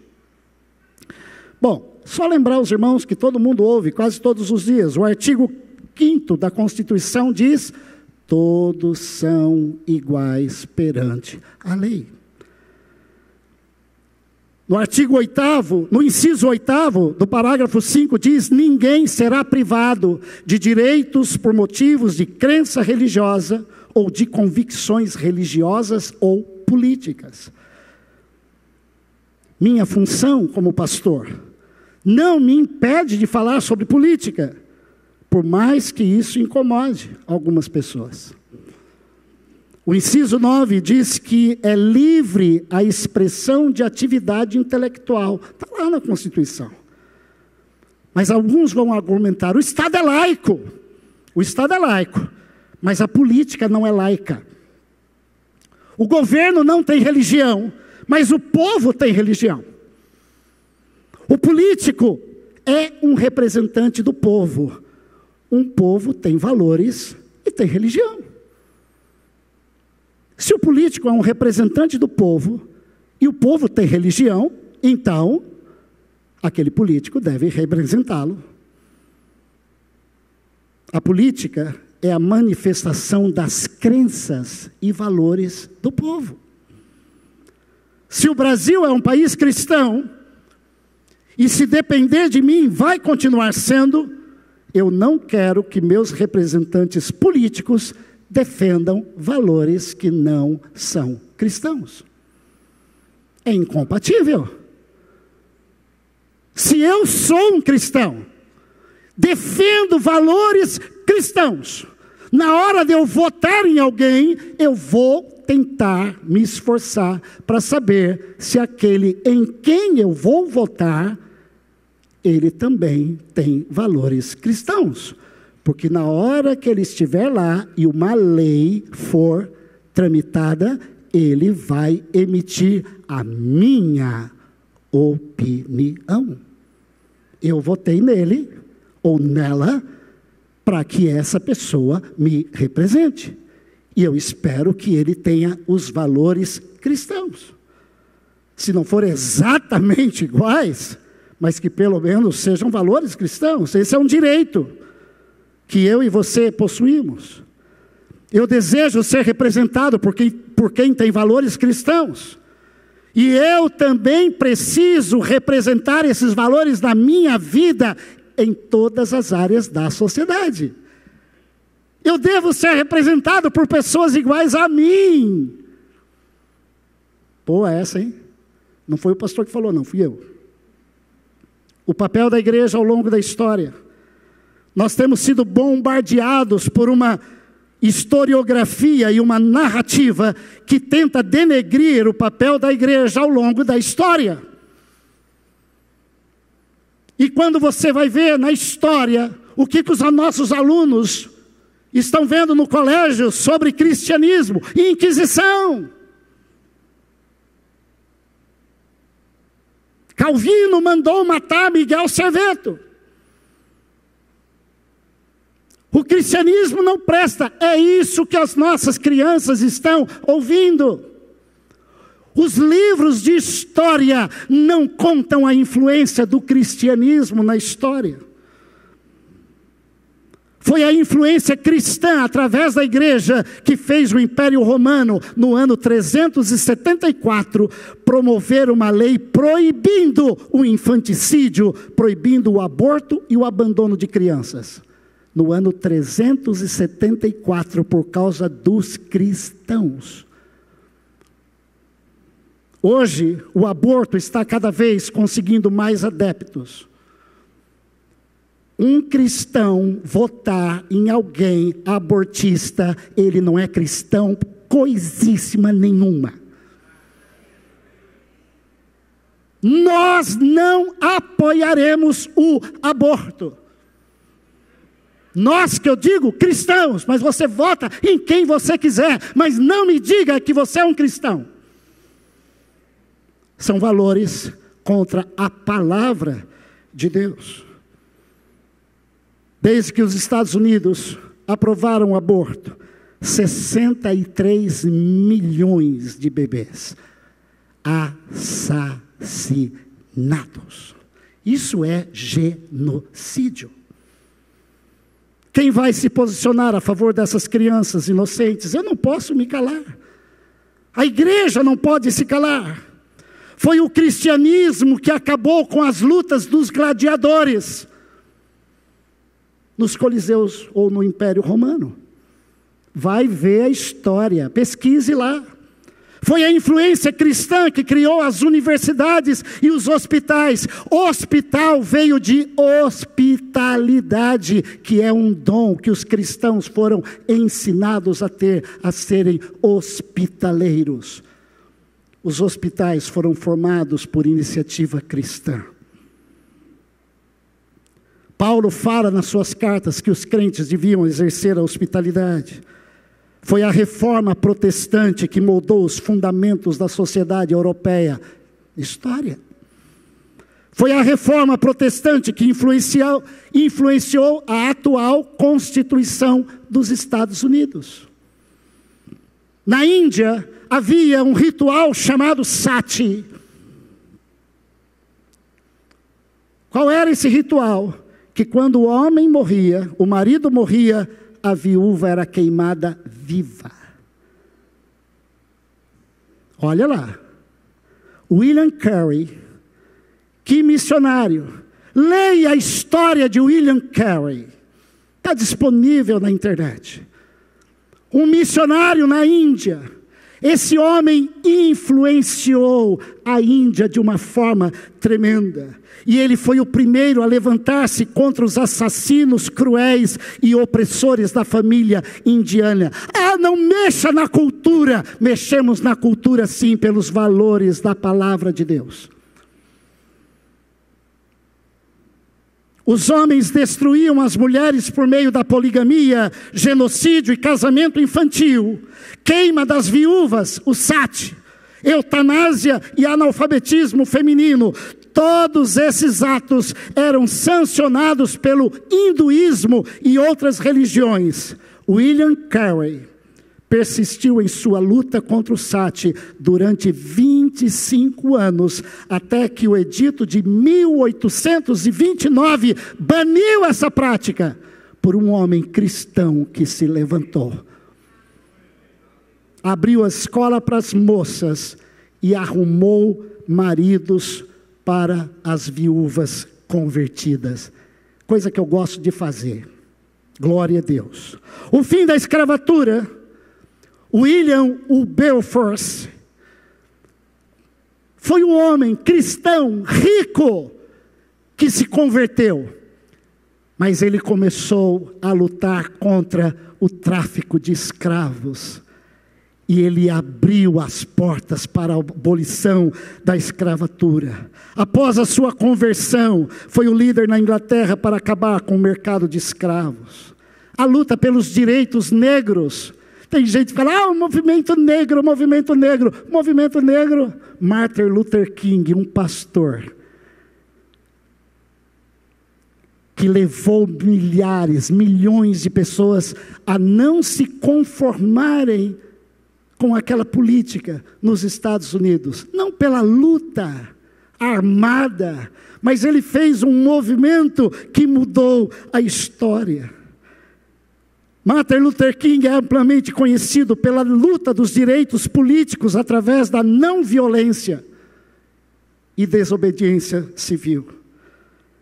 Bom, só lembrar aos irmãos que todo mundo ouve quase todos os dias. O artigo 5º da Constituição diz: todos são iguais perante a lei. No artigo 8º, no inciso 8º do parágrafo 5 diz: ninguém será privado de direitos por motivos de crença religiosa ou de convicções religiosas ou políticas. Minha função como pastor não me impede de falar sobre política, por mais que isso incomode algumas pessoas. O inciso 9 diz que é livre a expressão de atividade intelectual. Está lá na Constituição. Mas alguns vão argumentar: o Estado é laico. O Estado é laico, mas a política não é laica. O governo não tem religião, mas o povo tem religião. O político é um representante do povo. Um povo tem valores e tem religião. Se o político é um representante do povo e o povo tem religião, então aquele político deve representá-lo. A política é a manifestação das crenças e valores do povo. Se o Brasil é um país cristão, e se depender de mim, vai continuar sendo, Eu não quero que meus representantes políticos defendam valores que não são cristãos. É incompatível. Se eu sou um cristão, defendo valores cristãos, na hora de eu votar em alguém, eu vou tentar me esforçar para saber se aquele em quem eu vou votar, ele também tem valores cristãos. Porque na hora que ele estiver lá e uma lei for tramitada, ele vai emitir a minha opinião. Eu votei nele ou nela para que essa pessoa me represente. E eu espero que ele tenha os valores cristãos. Se não for exatamente iguais, mas que pelo menos sejam valores cristãos. Esse é um direito que eu e você possuímos. Eu desejo ser representado por quem tem valores cristãos. E eu também preciso representar esses valores na minha vida em todas as áreas da sociedade. Eu devo ser representado por pessoas iguais a mim. Pô, essa, hein? Não foi o pastor que falou, não, fui eu. O papel da igreja ao longo da história. Nós temos sido bombardeados por uma historiografia e uma narrativa que tenta denegrir o papel da igreja ao longo da história. E quando você vai ver na história o que os nossos alunos estão vendo no colégio sobre cristianismo e Inquisição. Calvino mandou matar Miguel Serveto. O cristianismo não presta, é isso que as nossas crianças estão ouvindo. Os livros de história não contam a influência do cristianismo na história. Foi a influência cristã, através da igreja, que fez o Império Romano, no ano 374, promover uma lei proibindo o infanticídio, proibindo o aborto e o abandono de crianças. No ano 374, por causa dos cristãos. Hoje, o aborto está cada vez conseguindo mais adeptos. Um cristão votar em alguém abortista, ele não é cristão coisíssima nenhuma. Nós não apoiaremos o aborto. Nós, que eu digo, cristãos, mas você vota em quem você quiser, mas não me diga que você é um cristão. São valores contra a palavra de Deus. Desde que os Estados Unidos aprovaram o aborto, 63 milhões de bebês assassinados. Isso é genocídio. Quem vai se posicionar a favor dessas crianças inocentes? Eu não posso me calar. A igreja não pode se calar. Foi o cristianismo que acabou com as lutas dos gladiadores nos coliseus ou no Império Romano. Vai ver a história, pesquise lá. Foi a influência cristã que criou as universidades e os hospitais. Hospital veio de hospitalidade, que é um dom que os cristãos foram ensinados a ter, a serem hospitaleiros. Os hospitais foram formados por iniciativa cristã. Paulo fala nas suas cartas que os crentes deviam exercer a hospitalidade. Foi a reforma protestante que moldou os fundamentos da sociedade europeia. História. Foi a reforma protestante que influenciou a atual Constituição dos Estados Unidos. Na Índia, havia um ritual chamado Sati. Qual era esse ritual? Que quando o homem morria, o marido morria, a viúva era queimada viva. Olha lá. William Carey, que missionário. Leia a história de William Carey. está disponível na internet. Um missionário na Índia. Esse homem influenciou a Índia de uma forma tremenda. E ele foi o primeiro a levantar-se contra os assassinos cruéis e opressores da família indiana. Não mexa na cultura. Mexemos na cultura sim, pelos valores da palavra de Deus. Os homens destruíam as mulheres por meio da poligamia, genocídio e casamento infantil, queima das viúvas, o sati, eutanásia e analfabetismo feminino. Todos esses atos eram sancionados pelo hinduísmo e outras religiões. William Carey persistiu em sua luta contra o sati durante 25 anos, até que o edito de 1829 baniu essa prática por um homem cristão que se levantou. Abriu a escola para as moças e arrumou maridos para as viúvas convertidas. Coisa que eu gosto de fazer. Glória a Deus. O fim da escravatura. William Wilberforce foi um homem cristão, rico, que se converteu. Mas ele começou a lutar contra o tráfico de escravos. E ele abriu as portas para a abolição da escravatura. Após a sua conversão, foi o líder na Inglaterra para acabar com o mercado de escravos. A luta pelos direitos negros. Tem gente que fala, o movimento negro, o movimento negro. O movimento negro, Martin Luther King, um pastor, que levou milhares, milhões de pessoas a não se conformarem com aquela política nos Estados Unidos. Não pela luta armada, mas ele fez um movimento que mudou a história. Martin Luther King é amplamente conhecido pela luta dos direitos políticos através da não violência e desobediência civil.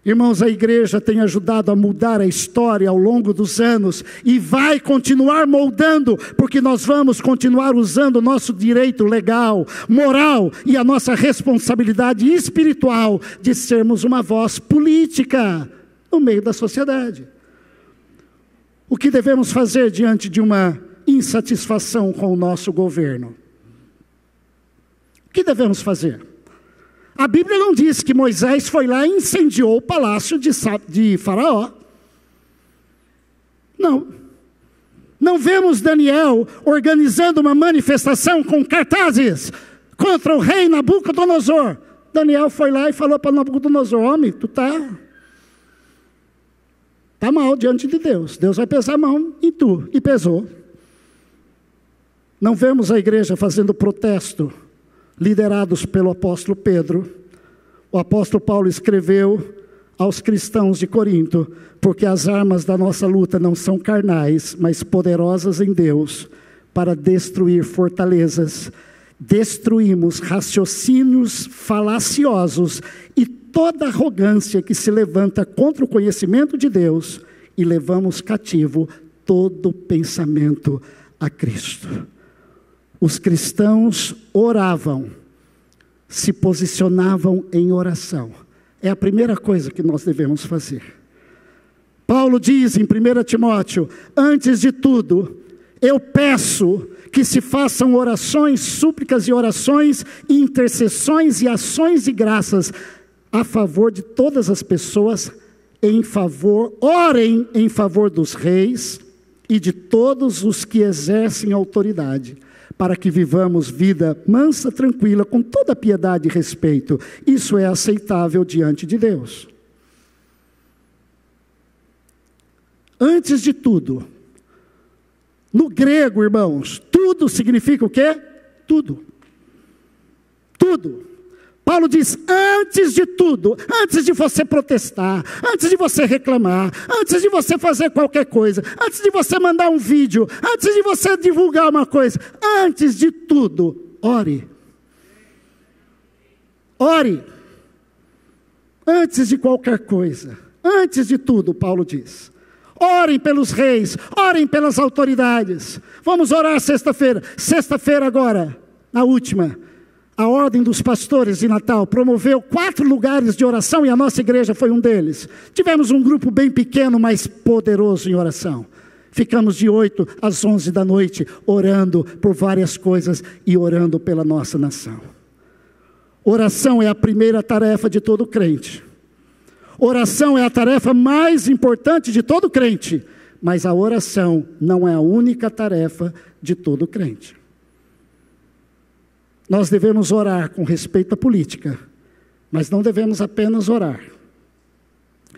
Irmãos, a igreja tem ajudado a mudar a história ao longo dos anos e vai continuar moldando, porque nós vamos continuar usando o nosso direito legal, moral e a nossa responsabilidade espiritual de sermos uma voz política no meio da sociedade. O que devemos fazer diante de uma insatisfação com o nosso governo? O que devemos fazer? A Bíblia não diz que Moisés foi lá e incendiou o palácio de Faraó. Não. Não vemos Daniel organizando uma manifestação com cartazes contra o rei Nabucodonosor. Daniel foi lá e falou para Nabucodonosor, homem, tu está mal diante de Deus. Deus vai pesar a mão em tu. E pesou. Não vemos a igreja fazendo protesto, liderados pelo apóstolo Pedro. O apóstolo Paulo escreveu aos cristãos de Corinto, porque as armas da nossa luta não são carnais, mas poderosas em Deus, para destruir fortalezas. Destruímos raciocínios falaciosos e toda arrogância que se levanta contra o conhecimento de Deus, e levamos cativo todo pensamento a Cristo. Os cristãos oravam, se posicionavam em oração. É a primeira coisa que nós devemos fazer. Paulo diz em 1 Timóteo, antes de tudo, eu peço que se façam orações, súplicas e orações, intercessões e ações de graças a favor de todas as pessoas, orem em favor dos reis e de todos os que exercem autoridade, para que vivamos vida mansa, tranquila, com toda piedade e respeito. Isso é aceitável diante de Deus. Antes de tudo, no grego, irmãos, tudo significa o quê? Tudo. Tudo. Paulo diz, antes de tudo, antes de você protestar, antes de você reclamar, antes de você fazer qualquer coisa, antes de você mandar um vídeo, antes de você divulgar uma coisa, antes de tudo, ore. Ore. Antes de qualquer coisa, antes de tudo, Paulo diz, Orem pelos reis, orem pelas autoridades. Vamos orar sexta-feira. Sexta-feira agora, na última, a Ordem dos Pastores de Natal promoveu 4 lugares de oração e a nossa igreja foi um deles. Tivemos um grupo bem pequeno, mas poderoso em oração. Ficamos de 8 às 11 da noite, orando por várias coisas e orando pela nossa nação. Oração é a primeira tarefa de todo crente. Oração é a tarefa mais importante de todo crente, mas a oração não é a única tarefa de todo crente. Nós devemos orar com respeito à política, mas não devemos apenas orar.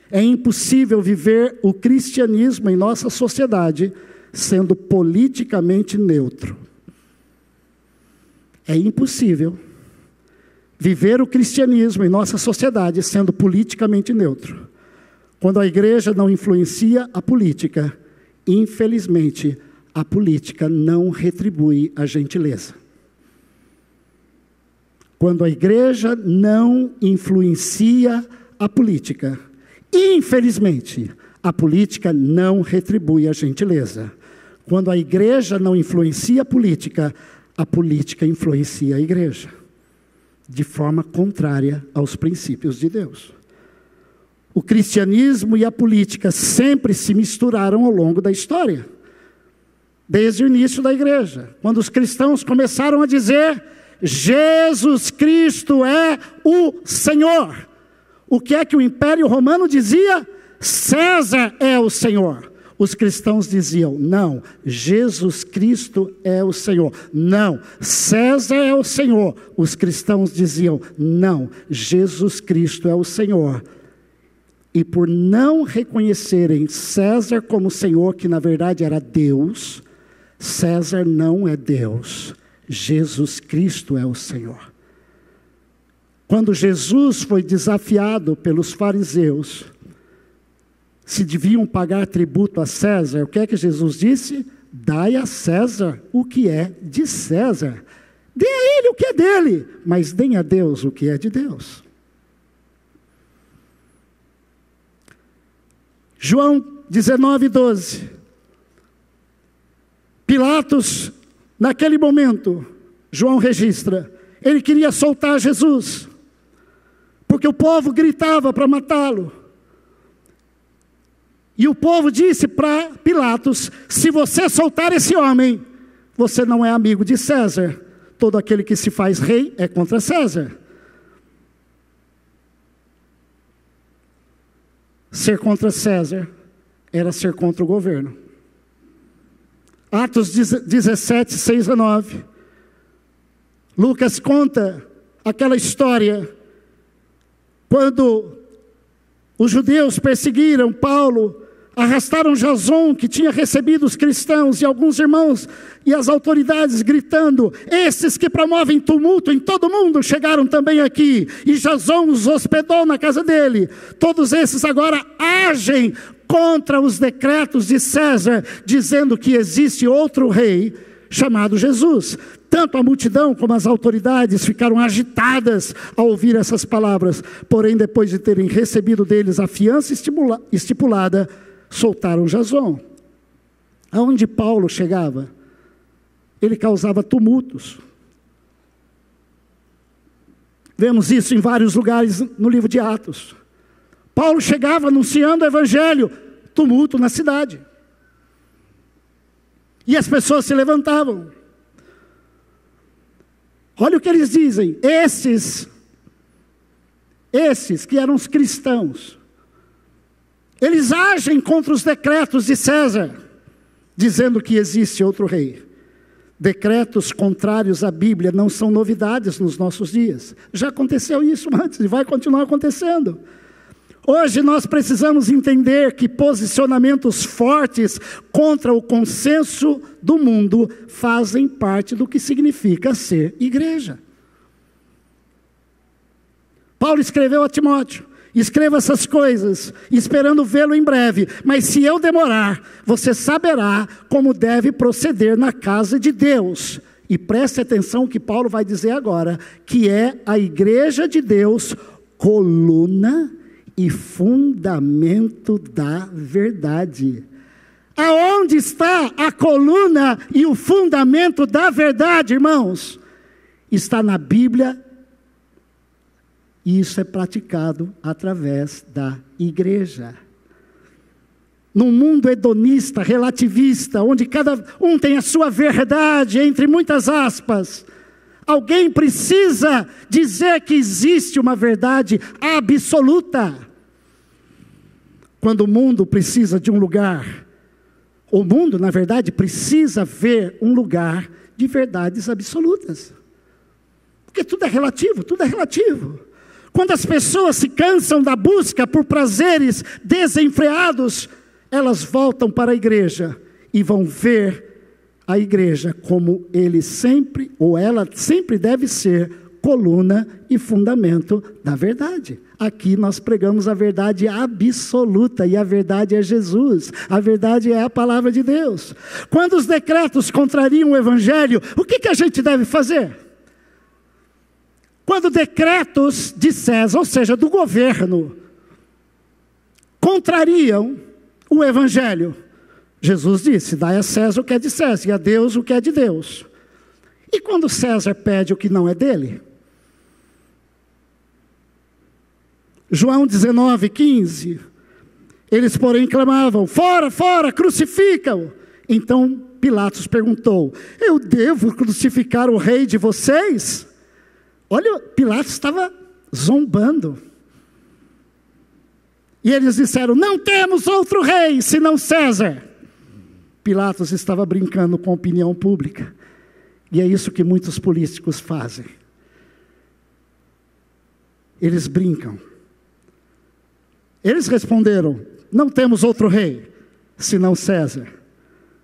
É impossível viver o cristianismo em nossa sociedade sendo politicamente neutro. É impossível viver o cristianismo em nossa sociedade sendo politicamente neutro. Quando a igreja não influencia a política, infelizmente, a política não retribui a gentileza. Quando a igreja não influencia a política, infelizmente, a política não retribui a gentileza. Quando a igreja não influencia a política influencia a igreja, de forma contrária aos princípios de Deus. O cristianismo e a política sempre se misturaram ao longo da história. Desde o início da igreja, quando os cristãos começaram a dizer: Jesus Cristo é o Senhor. O que é que o Império Romano dizia? César é o Senhor. Os cristãos diziam: não, Jesus Cristo é o Senhor. Não, César é o Senhor. Os cristãos diziam: não, Jesus Cristo é o Senhor. E por não reconhecerem César como Senhor, que na verdade era Deus, César não é Deus, Jesus Cristo é o Senhor. Quando Jesus foi desafiado pelos fariseus, se deviam pagar tributo a César, o que é que Jesus disse? Dai a César o que é de César. Dê a ele o que é dele, mas deem a Deus o que é de Deus. João 19:12. Pilatos, naquele momento, João registra, ele queria soltar Jesus, porque o povo gritava para matá-lo. E o povo disse para Pilatos: se você soltar esse homem, você não é amigo de César. Todo aquele que se faz rei é contra César. Ser contra César era ser contra o governo. Atos 17, 6 a 9. Lucas conta aquela história quando os judeus perseguiram Paulo, arrastaram Jason, que tinha recebido os cristãos, e alguns irmãos, e as autoridades gritando: esses que promovem tumulto em todo mundo chegaram também aqui, e Jason os hospedou na casa dele. Todos esses agora agem contra os decretos de César, dizendo que existe outro rei chamado Jesus. Tanto a multidão como as autoridades ficaram agitadas ao ouvir essas palavras, porém depois de terem recebido deles a fiança estipulada, soltaram Jason. Aonde Paulo chegava, ele causava tumultos. Vemos isso em vários lugares no livro de Atos. Paulo chegava anunciando o evangelho, tumulto na cidade. E as pessoas se levantavam. Olha o que eles dizem: esses que eram os cristãos, eles agem contra os decretos de César, dizendo que existe outro rei. Decretos contrários à Bíblia não são novidades nos nossos dias. Já aconteceu isso antes e vai continuar acontecendo. Hoje nós precisamos entender que posicionamentos fortes contra o consenso do mundo fazem parte do que significa ser igreja. Paulo escreveu a Timóteo: escreva essas coisas, esperando vê-lo em breve, mas se eu demorar, você saberá como deve proceder na casa de Deus. E preste atenção que Paulo vai dizer agora, que é a igreja de Deus, coluna e fundamento da verdade. Aonde está a coluna e o fundamento da verdade, irmãos? Está na Bíblia, e isso é praticado através da igreja. Num mundo hedonista, relativista, onde cada um tem a sua verdade, entre muitas aspas, alguém precisa dizer que existe uma verdade absoluta. Quando o mundo precisa de um lugar, o mundo, na verdade, precisa ver um lugar de verdades absolutas. Porque tudo é relativo, tudo é relativo. Quando as pessoas se cansam da busca por prazeres desenfreados, elas voltam para a igreja e vão ver a igreja como ele sempre, ou ela sempre deve ser, coluna e fundamento da verdade. Aqui nós pregamos a verdade absoluta, e a verdade é Jesus, a verdade é a palavra de Deus. Quando os decretos contrariam o evangelho, o que a gente deve fazer? Quando decretos de César, ou seja, do governo, contrariam o evangelho, Jesus disse: dai a César o que é de César, e a Deus o que é de Deus. E quando César pede o que não é dele? João 19:15, eles porém clamavam: fora, fora, crucifica-o. Então Pilatos perguntou: eu devo crucificar o rei de vocês? Olha, Pilatos estava zombando. E eles disseram: não temos outro rei senão César. Pilatos estava brincando com a opinião pública. E é isso que muitos políticos fazem. Eles brincam. Eles responderam: não temos outro rei senão César.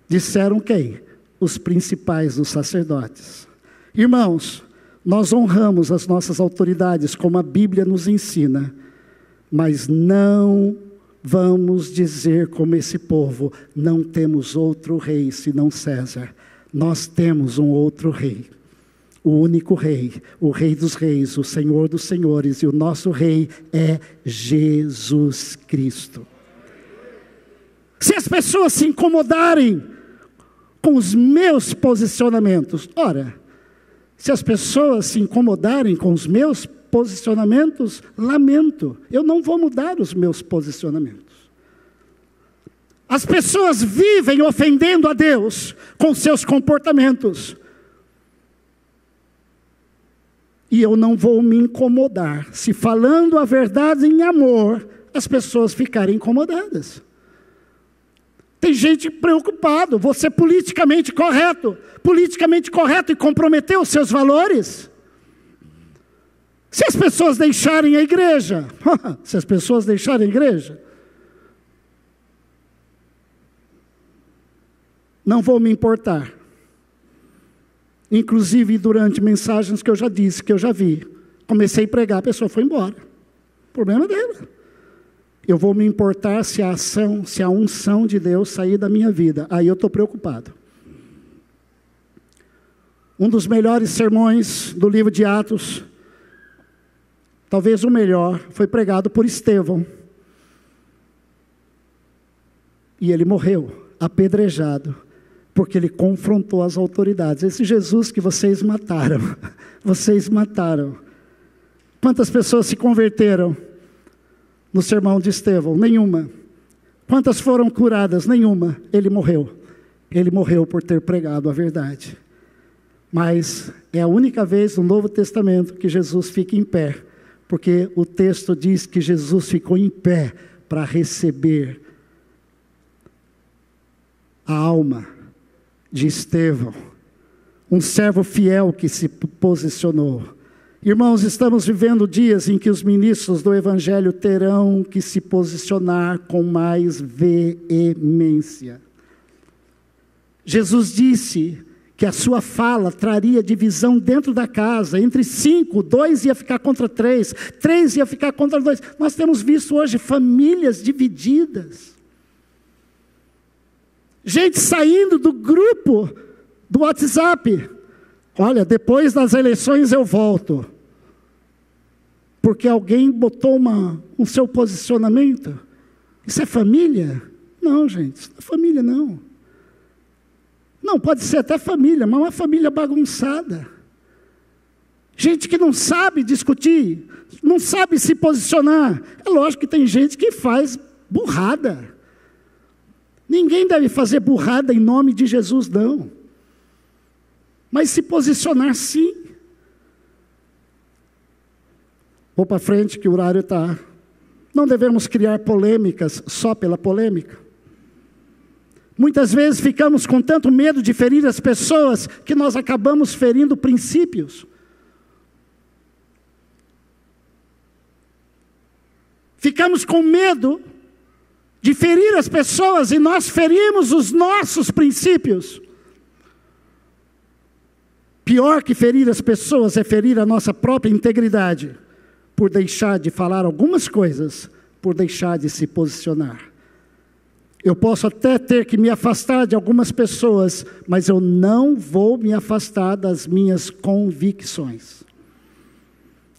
Disseram quem? Os principais dos sacerdotes. Irmãos, nós honramos as nossas autoridades como a Bíblia nos ensina, mas não vamos dizer como esse povo: não temos outro rei senão César. Nós temos um outro rei, o único rei, o rei dos reis, o Senhor dos senhores, e o nosso rei é Jesus Cristo. Se as pessoas se incomodarem com os meus posicionamentos, ora, se as pessoas se incomodarem com os meus posicionamentos, lamento, eu não vou mudar os meus posicionamentos. As pessoas vivem ofendendo a Deus com seus comportamentos. E eu não vou me incomodar se, falando a verdade em amor, as pessoas ficarem incomodadas. Tem gente preocupada, vou ser politicamente correto e comprometer os seus valores. Se as pessoas deixarem a igreja, não vou me importar. Inclusive durante mensagens que eu já disse, que eu já vi, comecei a pregar, a pessoa foi embora. Problema dela. Eu vou me importar se a unção de Deus sair da minha vida. Aí eu estou preocupado. Um dos melhores sermões do livro de Atos, talvez o melhor, foi pregado por Estevão. E ele morreu, apedrejado, porque ele confrontou as autoridades. Esse Jesus que vocês mataram. Quantas pessoas se converteram no sermão de Estevão? Nenhuma. Quantas foram curadas? Nenhuma. Ele morreu por ter pregado a verdade. Mas é a única vez no Novo Testamento que Jesus fica em pé, porque o texto diz que Jesus ficou em pé para receber a alma de Estevão, um servo fiel que se posicionou. Irmãos, estamos vivendo dias em que os ministros do Evangelho terão que se posicionar com mais veemência. Jesus disse que a sua fala traria divisão dentro da casa, entre 5, 2 ia ficar contra 3, 3 ia ficar contra 2. Nós temos visto hoje famílias divididas. Gente saindo do grupo do WhatsApp. Olha, depois das eleições eu volto. Porque alguém botou o seu posicionamento. Isso é família? Não, gente, isso não é família, não. Não, pode ser até família, mas uma família bagunçada. Gente que não sabe discutir, não sabe se posicionar. É lógico que tem gente que faz burrada. Ninguém deve fazer burrada em nome de Jesus, não. Mas se posicionar, sim. Vou para frente que o horário está. Não devemos criar polêmicas só pela polêmica. Muitas vezes ficamos com tanto medo de ferir as pessoas que nós acabamos ferindo princípios. Ficamos com medo de ferir as pessoas e nós ferimos os nossos princípios. Pior que ferir as pessoas é ferir a nossa própria integridade, por deixar de falar algumas coisas, por deixar de se posicionar. Eu posso até ter que me afastar de algumas pessoas, mas eu não vou me afastar das minhas convicções.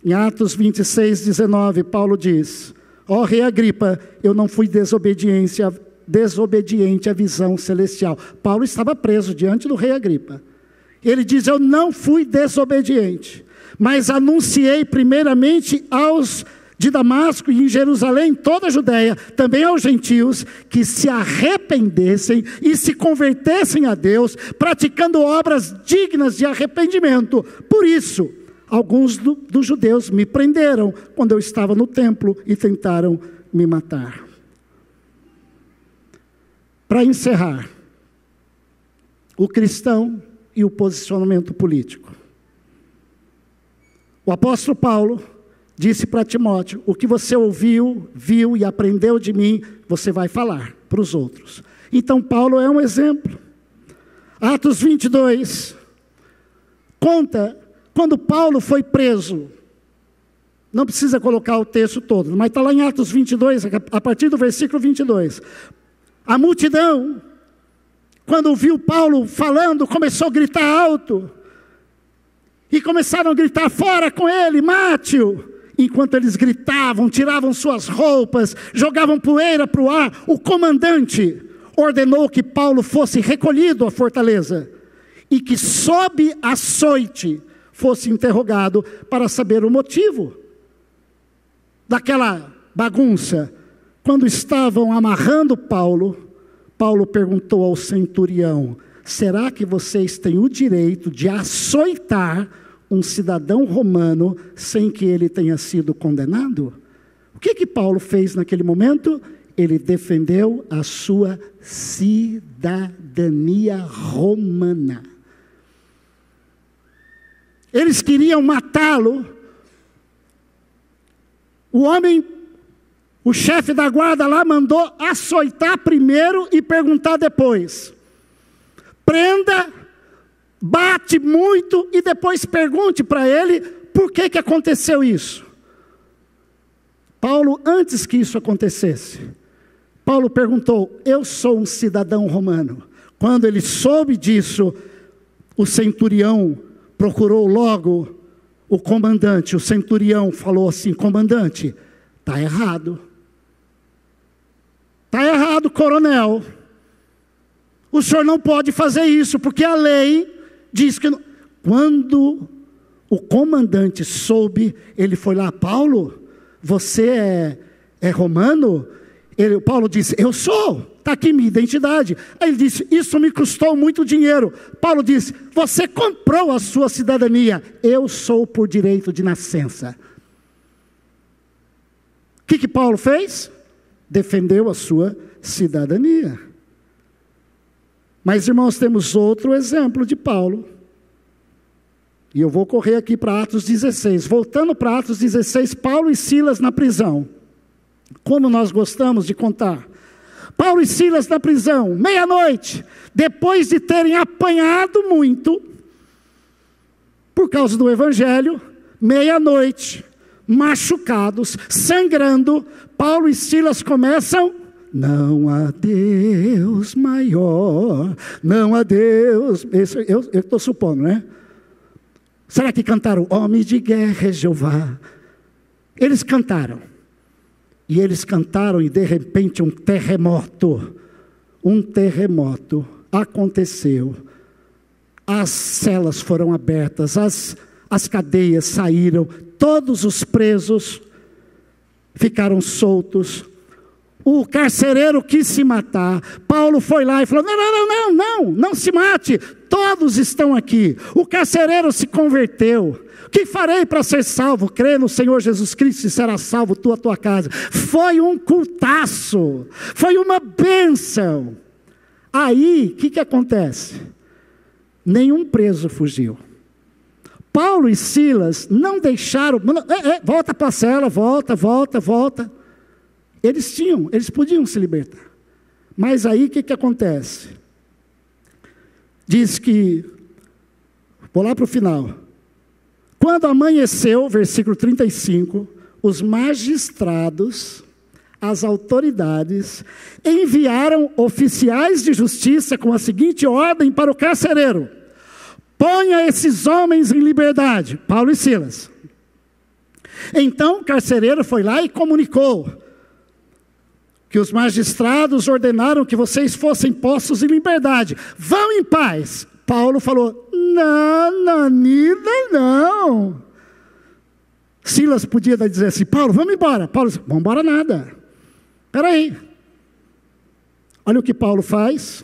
Em Atos 26, 19, Paulo diz: ó rei Agripa, eu não fui desobediente à visão celestial. Paulo estava preso diante do rei Agripa. Ele diz: eu não fui desobediente, mas anunciei primeiramente aos de Damasco e em Jerusalém, toda a Judéia, também aos gentios, que se arrependessem e se convertessem a Deus, praticando obras dignas de arrependimento. Por isso, alguns dos judeus me prenderam quando eu estava no templo e tentaram me matar. Para encerrar, o cristão e o posicionamento político. O apóstolo Paulo disse para Timóteo: o que você ouviu, viu e aprendeu de mim, você vai falar para os outros. Então Paulo é um exemplo. Atos 22 conta quando Paulo foi preso. Não precisa colocar o texto todo, mas está lá em Atos 22, a partir do versículo 22. A multidão, quando viu Paulo falando, começou a gritar alto. E começaram a gritar: fora com ele, mate-o. Enquanto eles gritavam, tiravam suas roupas, jogavam poeira para o ar, o comandante ordenou que Paulo fosse recolhido à fortaleza e que sob açoite fosse interrogado para saber o motivo daquela bagunça. Quando estavam amarrando Paulo, Paulo perguntou ao centurião: será que vocês têm o direito de açoitar um cidadão romano sem que ele tenha sido condenado? O que Paulo fez naquele momento? Ele defendeu a sua cidadania romana. Eles queriam matá-lo. O homem, o chefe da guarda lá, mandou açoitar primeiro e perguntar depois. Prenda, bate muito e depois pergunte para ele por que aconteceu isso. Paulo, antes que isso acontecesse, Paulo perguntou: eu sou um cidadão romano. Quando ele soube disso, o centurião procurou logo o comandante. O centurião falou assim: comandante, está errado. Está errado, coronel. O senhor não pode fazer isso, porque a lei diz que... Quando o comandante soube, ele foi lá: Paulo, você é romano? Paulo disse: eu sou, está aqui minha identidade. Aí ele disse: isso me custou muito dinheiro. Paulo disse: você comprou a sua cidadania. Eu sou por direito de nascença. O que Paulo fez? Defendeu a sua cidadania. Mas, irmãos, temos outro exemplo de Paulo. E eu vou correr aqui para Atos 16. Voltando para Atos 16, Paulo e Silas na prisão. Como nós gostamos de contar. Paulo e Silas na prisão, meia-noite, depois de terem apanhado muito, por causa do evangelho, meia-noite, machucados, sangrando, Paulo e Silas começam: não há Deus maior, não há Deus... Eu estou supondo, né? Será que cantaram: homem de guerra é Jeová? Eles cantaram. E eles cantaram e de repente um terremoto um terremoto aconteceu, as celas foram abertas, as cadeias saíram, todos os presos ficaram soltos, o carcereiro quis se matar, Paulo foi lá e falou, não se mate, todos estão aqui, o carcereiro se converteu, o que farei para ser salvo? Crê no Senhor Jesus Cristo e será salvo tu e a tua casa. Foi um cultaço, foi uma bênção. Aí, o que acontece? Nenhum preso fugiu. Paulo e Silas não deixaram, volta para a cela, volta. Eles podiam se libertar. Mas aí o que acontece? Diz que, vou lá para o final. Quando amanheceu, versículo 35, os magistrados, as autoridades, enviaram oficiais de justiça com a seguinte ordem para o carcereiro: ponha esses homens em liberdade, Paulo e Silas. Então o carcereiro foi lá e comunicou que os magistrados ordenaram que vocês fossem postos em liberdade. Vão em paz. Paulo falou, não. Silas podia dizer assim, Paulo, vamos embora. Paulo disse, vamos embora nada. Espera aí. Olha o que Paulo faz.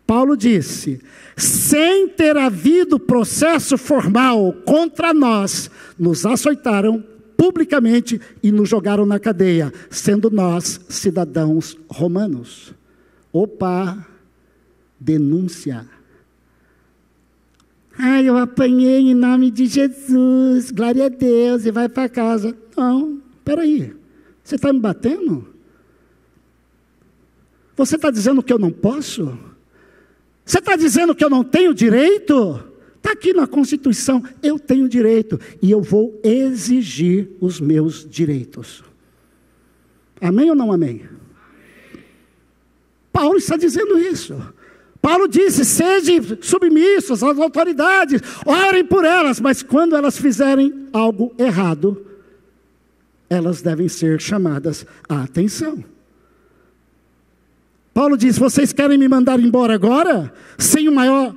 Paulo disse, sem ter havido processo formal contra nós, nos açoitaram publicamente e nos jogaram na cadeia, sendo nós cidadãos romanos. Opa, denúncia. Ai, eu apanhei em nome de Jesus, glória a Deus, e vai para casa. Não, peraí, você está me batendo? Você está dizendo que eu não posso? Você está dizendo que eu não tenho direito? Está aqui na Constituição, eu tenho direito, e eu vou exigir os meus direitos. Amém ou não amém? Paulo está dizendo isso. Paulo disse, sejam submissos às autoridades, orem por elas, mas quando elas fizerem algo errado, elas devem ser chamadas à atenção. Paulo diz, vocês querem me mandar embora agora? Sem maior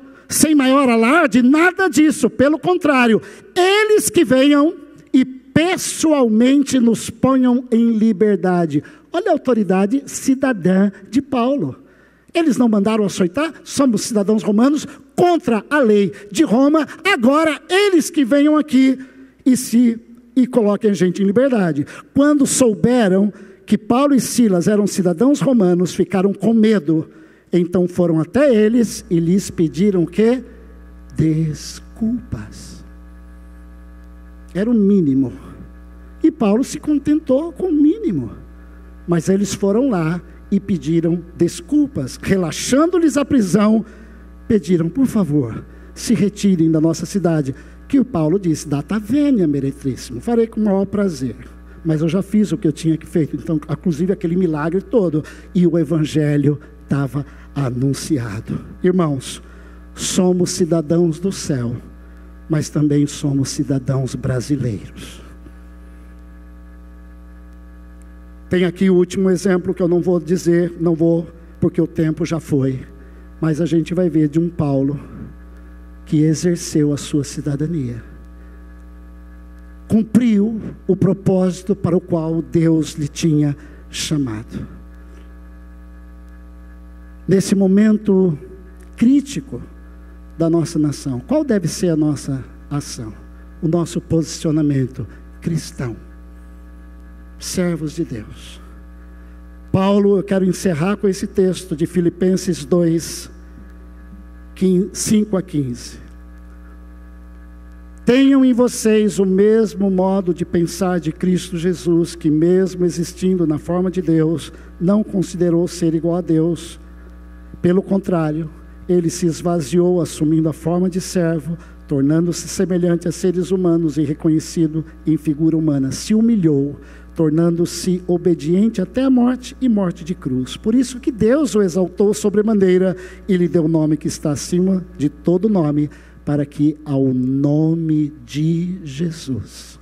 alarde? Nada disso, pelo contrário, eles que venham e pessoalmente nos ponham em liberdade. Olha a autoridade cidadã de Paulo. Eles não mandaram açoitar, somos cidadãos romanos, contra a lei de Roma, agora eles que venham aqui e coloquem a gente em liberdade. Quando souberam que Paulo e Silas eram cidadãos romanos, ficaram com medo, então foram até eles e lhes pediram o quê? Desculpas. Era o mínimo. E Paulo se contentou com o mínimo. Mas eles foram lá e pediram desculpas, relaxando-lhes a prisão, pediram, por favor, se retirem da nossa cidade, que o Paulo disse, data vênia, meretríssimo, farei com o maior prazer, mas eu já fiz o que eu tinha que feito, então, inclusive aquele milagre todo, e o evangelho estava anunciado. Irmãos, somos cidadãos do céu, mas também somos cidadãos brasileiros. Tem aqui o último exemplo que eu não vou dizer, porque o tempo já foi. Mas a gente vai ver de um Paulo que exerceu a sua cidadania. Cumpriu o propósito para o qual Deus lhe tinha chamado. Nesse momento crítico da nossa nação, qual deve ser a nossa ação? O nosso posicionamento cristão. Servos de Deus. Paulo, eu quero encerrar com esse texto de Filipenses 2, 5 a 15. Tenham em vocês o mesmo modo de pensar de Cristo Jesus, que mesmo existindo na forma de Deus, não considerou ser igual a Deus. Pelo contrário, ele se esvaziou, assumindo a forma de servo, tornando-se semelhante a seres humanos e reconhecido em figura humana. Se humilhou, tornando-se obediente até a morte e morte de cruz. Por isso que Deus o exaltou sobremaneira e lhe deu o nome que está acima de todo nome, para que ao nome de Jesus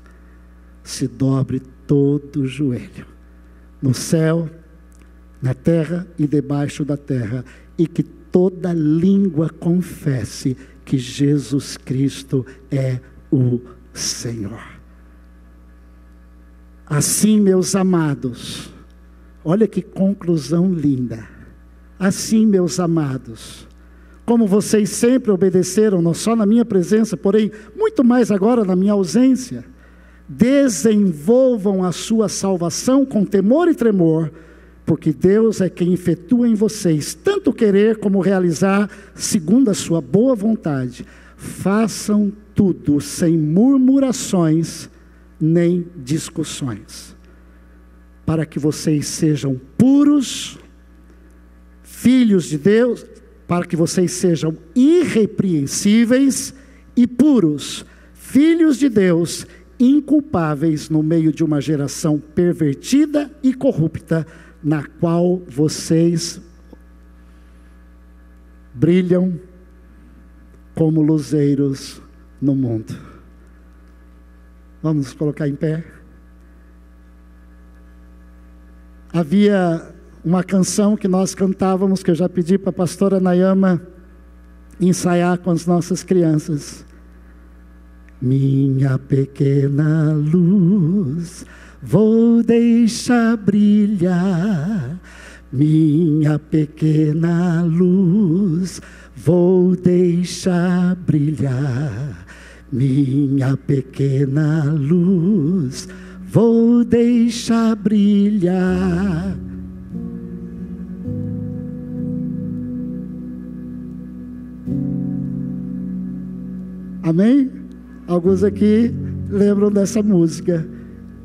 se dobre todo o joelho, no céu, na terra e debaixo da terra, e que toda língua confesse que Jesus Cristo é o Senhor. Assim, meus amados, olha que conclusão linda. Assim, meus amados, como vocês sempre obedeceram, não só na minha presença, porém muito mais agora na minha ausência, desenvolvam a sua salvação com temor e tremor, porque Deus é quem efetua em vocês tanto querer como realizar, segundo a sua boa vontade. Façam tudo sem murmurações nem discussões, para que vocês sejam puros, filhos de Deus, para que vocês sejam irrepreensíveis e puros, filhos de Deus, inculpáveis no meio de uma geração pervertida e corrupta, na qual vocês brilham como luzeiros no mundo. Vamos nos colocar em pé. Havia uma canção que nós cantávamos, que eu já pedi para a pastora Nayama ensaiar com as nossas crianças. Minha pequena luz, vou deixar brilhar. Minha pequena luz, vou deixar brilhar. Minha pequena luz, vou deixar brilhar. Amém? Alguns aqui lembram dessa música.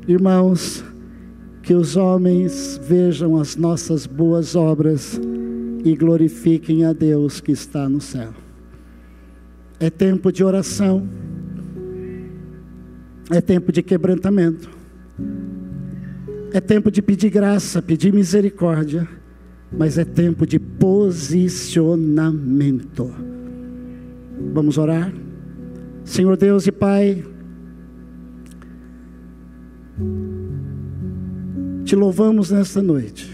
Irmãos, que os homens vejam as nossas boas obras e glorifiquem a Deus que está no céu. É tempo de oração, é tempo de quebrantamento, é tempo de pedir graça, pedir misericórdia, mas é tempo de posicionamento. Vamos orar? Senhor Deus e Pai, te louvamos nesta noite.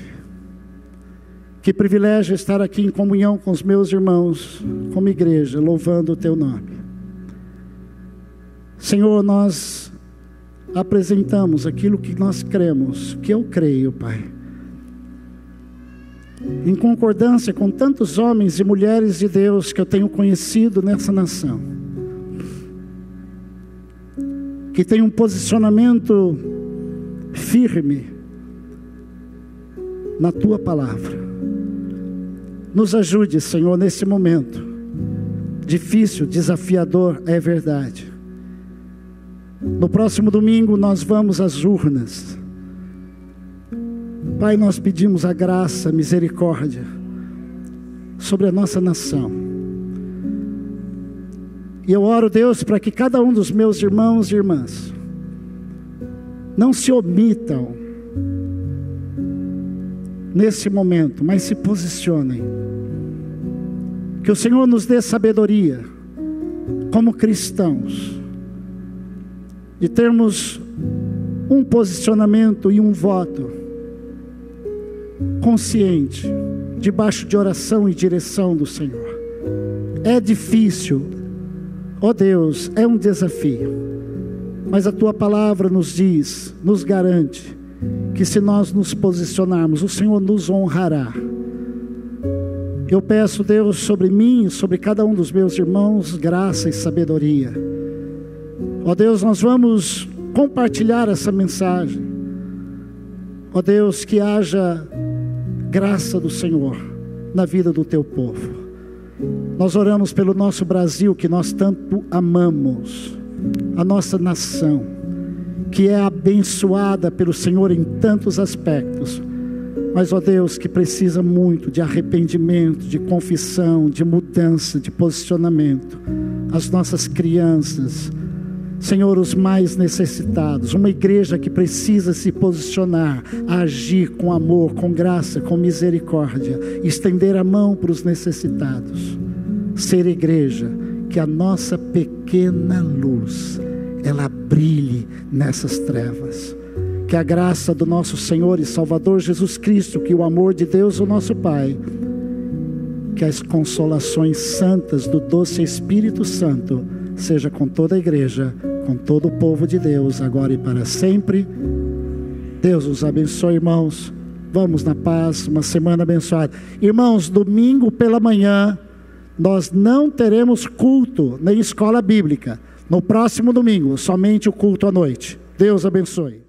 Que privilégio estar aqui em comunhão com os meus irmãos, como igreja, louvando o Teu nome. Senhor, nós apresentamos aquilo que nós cremos, que eu creio, Pai, em concordância com tantos homens e mulheres de Deus que eu tenho conhecido nessa nação, que tem um posicionamento firme na Tua palavra. Nos ajude, Senhor, nesse momento difícil, desafiador, é verdade. No próximo domingo nós vamos às urnas. Pai, nós pedimos a graça, a misericórdia sobre a nossa nação. E eu oro, Deus, para que cada um dos meus irmãos e irmãs não se omitam nesse momento, mas se posicionem. Que o Senhor nos dê sabedoria, como cristãos, de termos um posicionamento e um voto consciente, debaixo de oração e direção do Senhor. É difícil, ó Deus, é um desafio, mas a Tua palavra nos diz, nos garante, que se nós nos posicionarmos, o Senhor nos honrará. Eu peço, Deus, sobre mim, sobre cada um dos meus irmãos, graça e sabedoria. Ó Deus, nós vamos compartilhar essa mensagem. Ó Deus, que haja graça do Senhor na vida do Teu povo. Nós oramos pelo nosso Brasil, que nós tanto amamos, a nossa nação, que é abençoada pelo Senhor em tantos aspectos, mas, ó Deus, que precisa muito de arrependimento, de confissão, de mudança, de posicionamento. As nossas crianças, Senhor, os mais necessitados, uma igreja que precisa se posicionar, agir com amor, com graça, com misericórdia, estender a mão para os necessitados, ser igreja, que a nossa pequena luz, ela brilhe nessas trevas, Que a graça do nosso Senhor e Salvador Jesus Cristo, que o amor de Deus, o nosso Pai, que as consolações santas do doce Espírito Santo seja com toda a igreja, com todo o povo de Deus, agora e para sempre. Deus os abençoe, irmãos. Vamos na paz, uma semana abençoada. Irmãos, domingo pela manhã, nós não teremos culto nem escola bíblica. No próximo domingo, somente o culto à noite. Deus abençoe.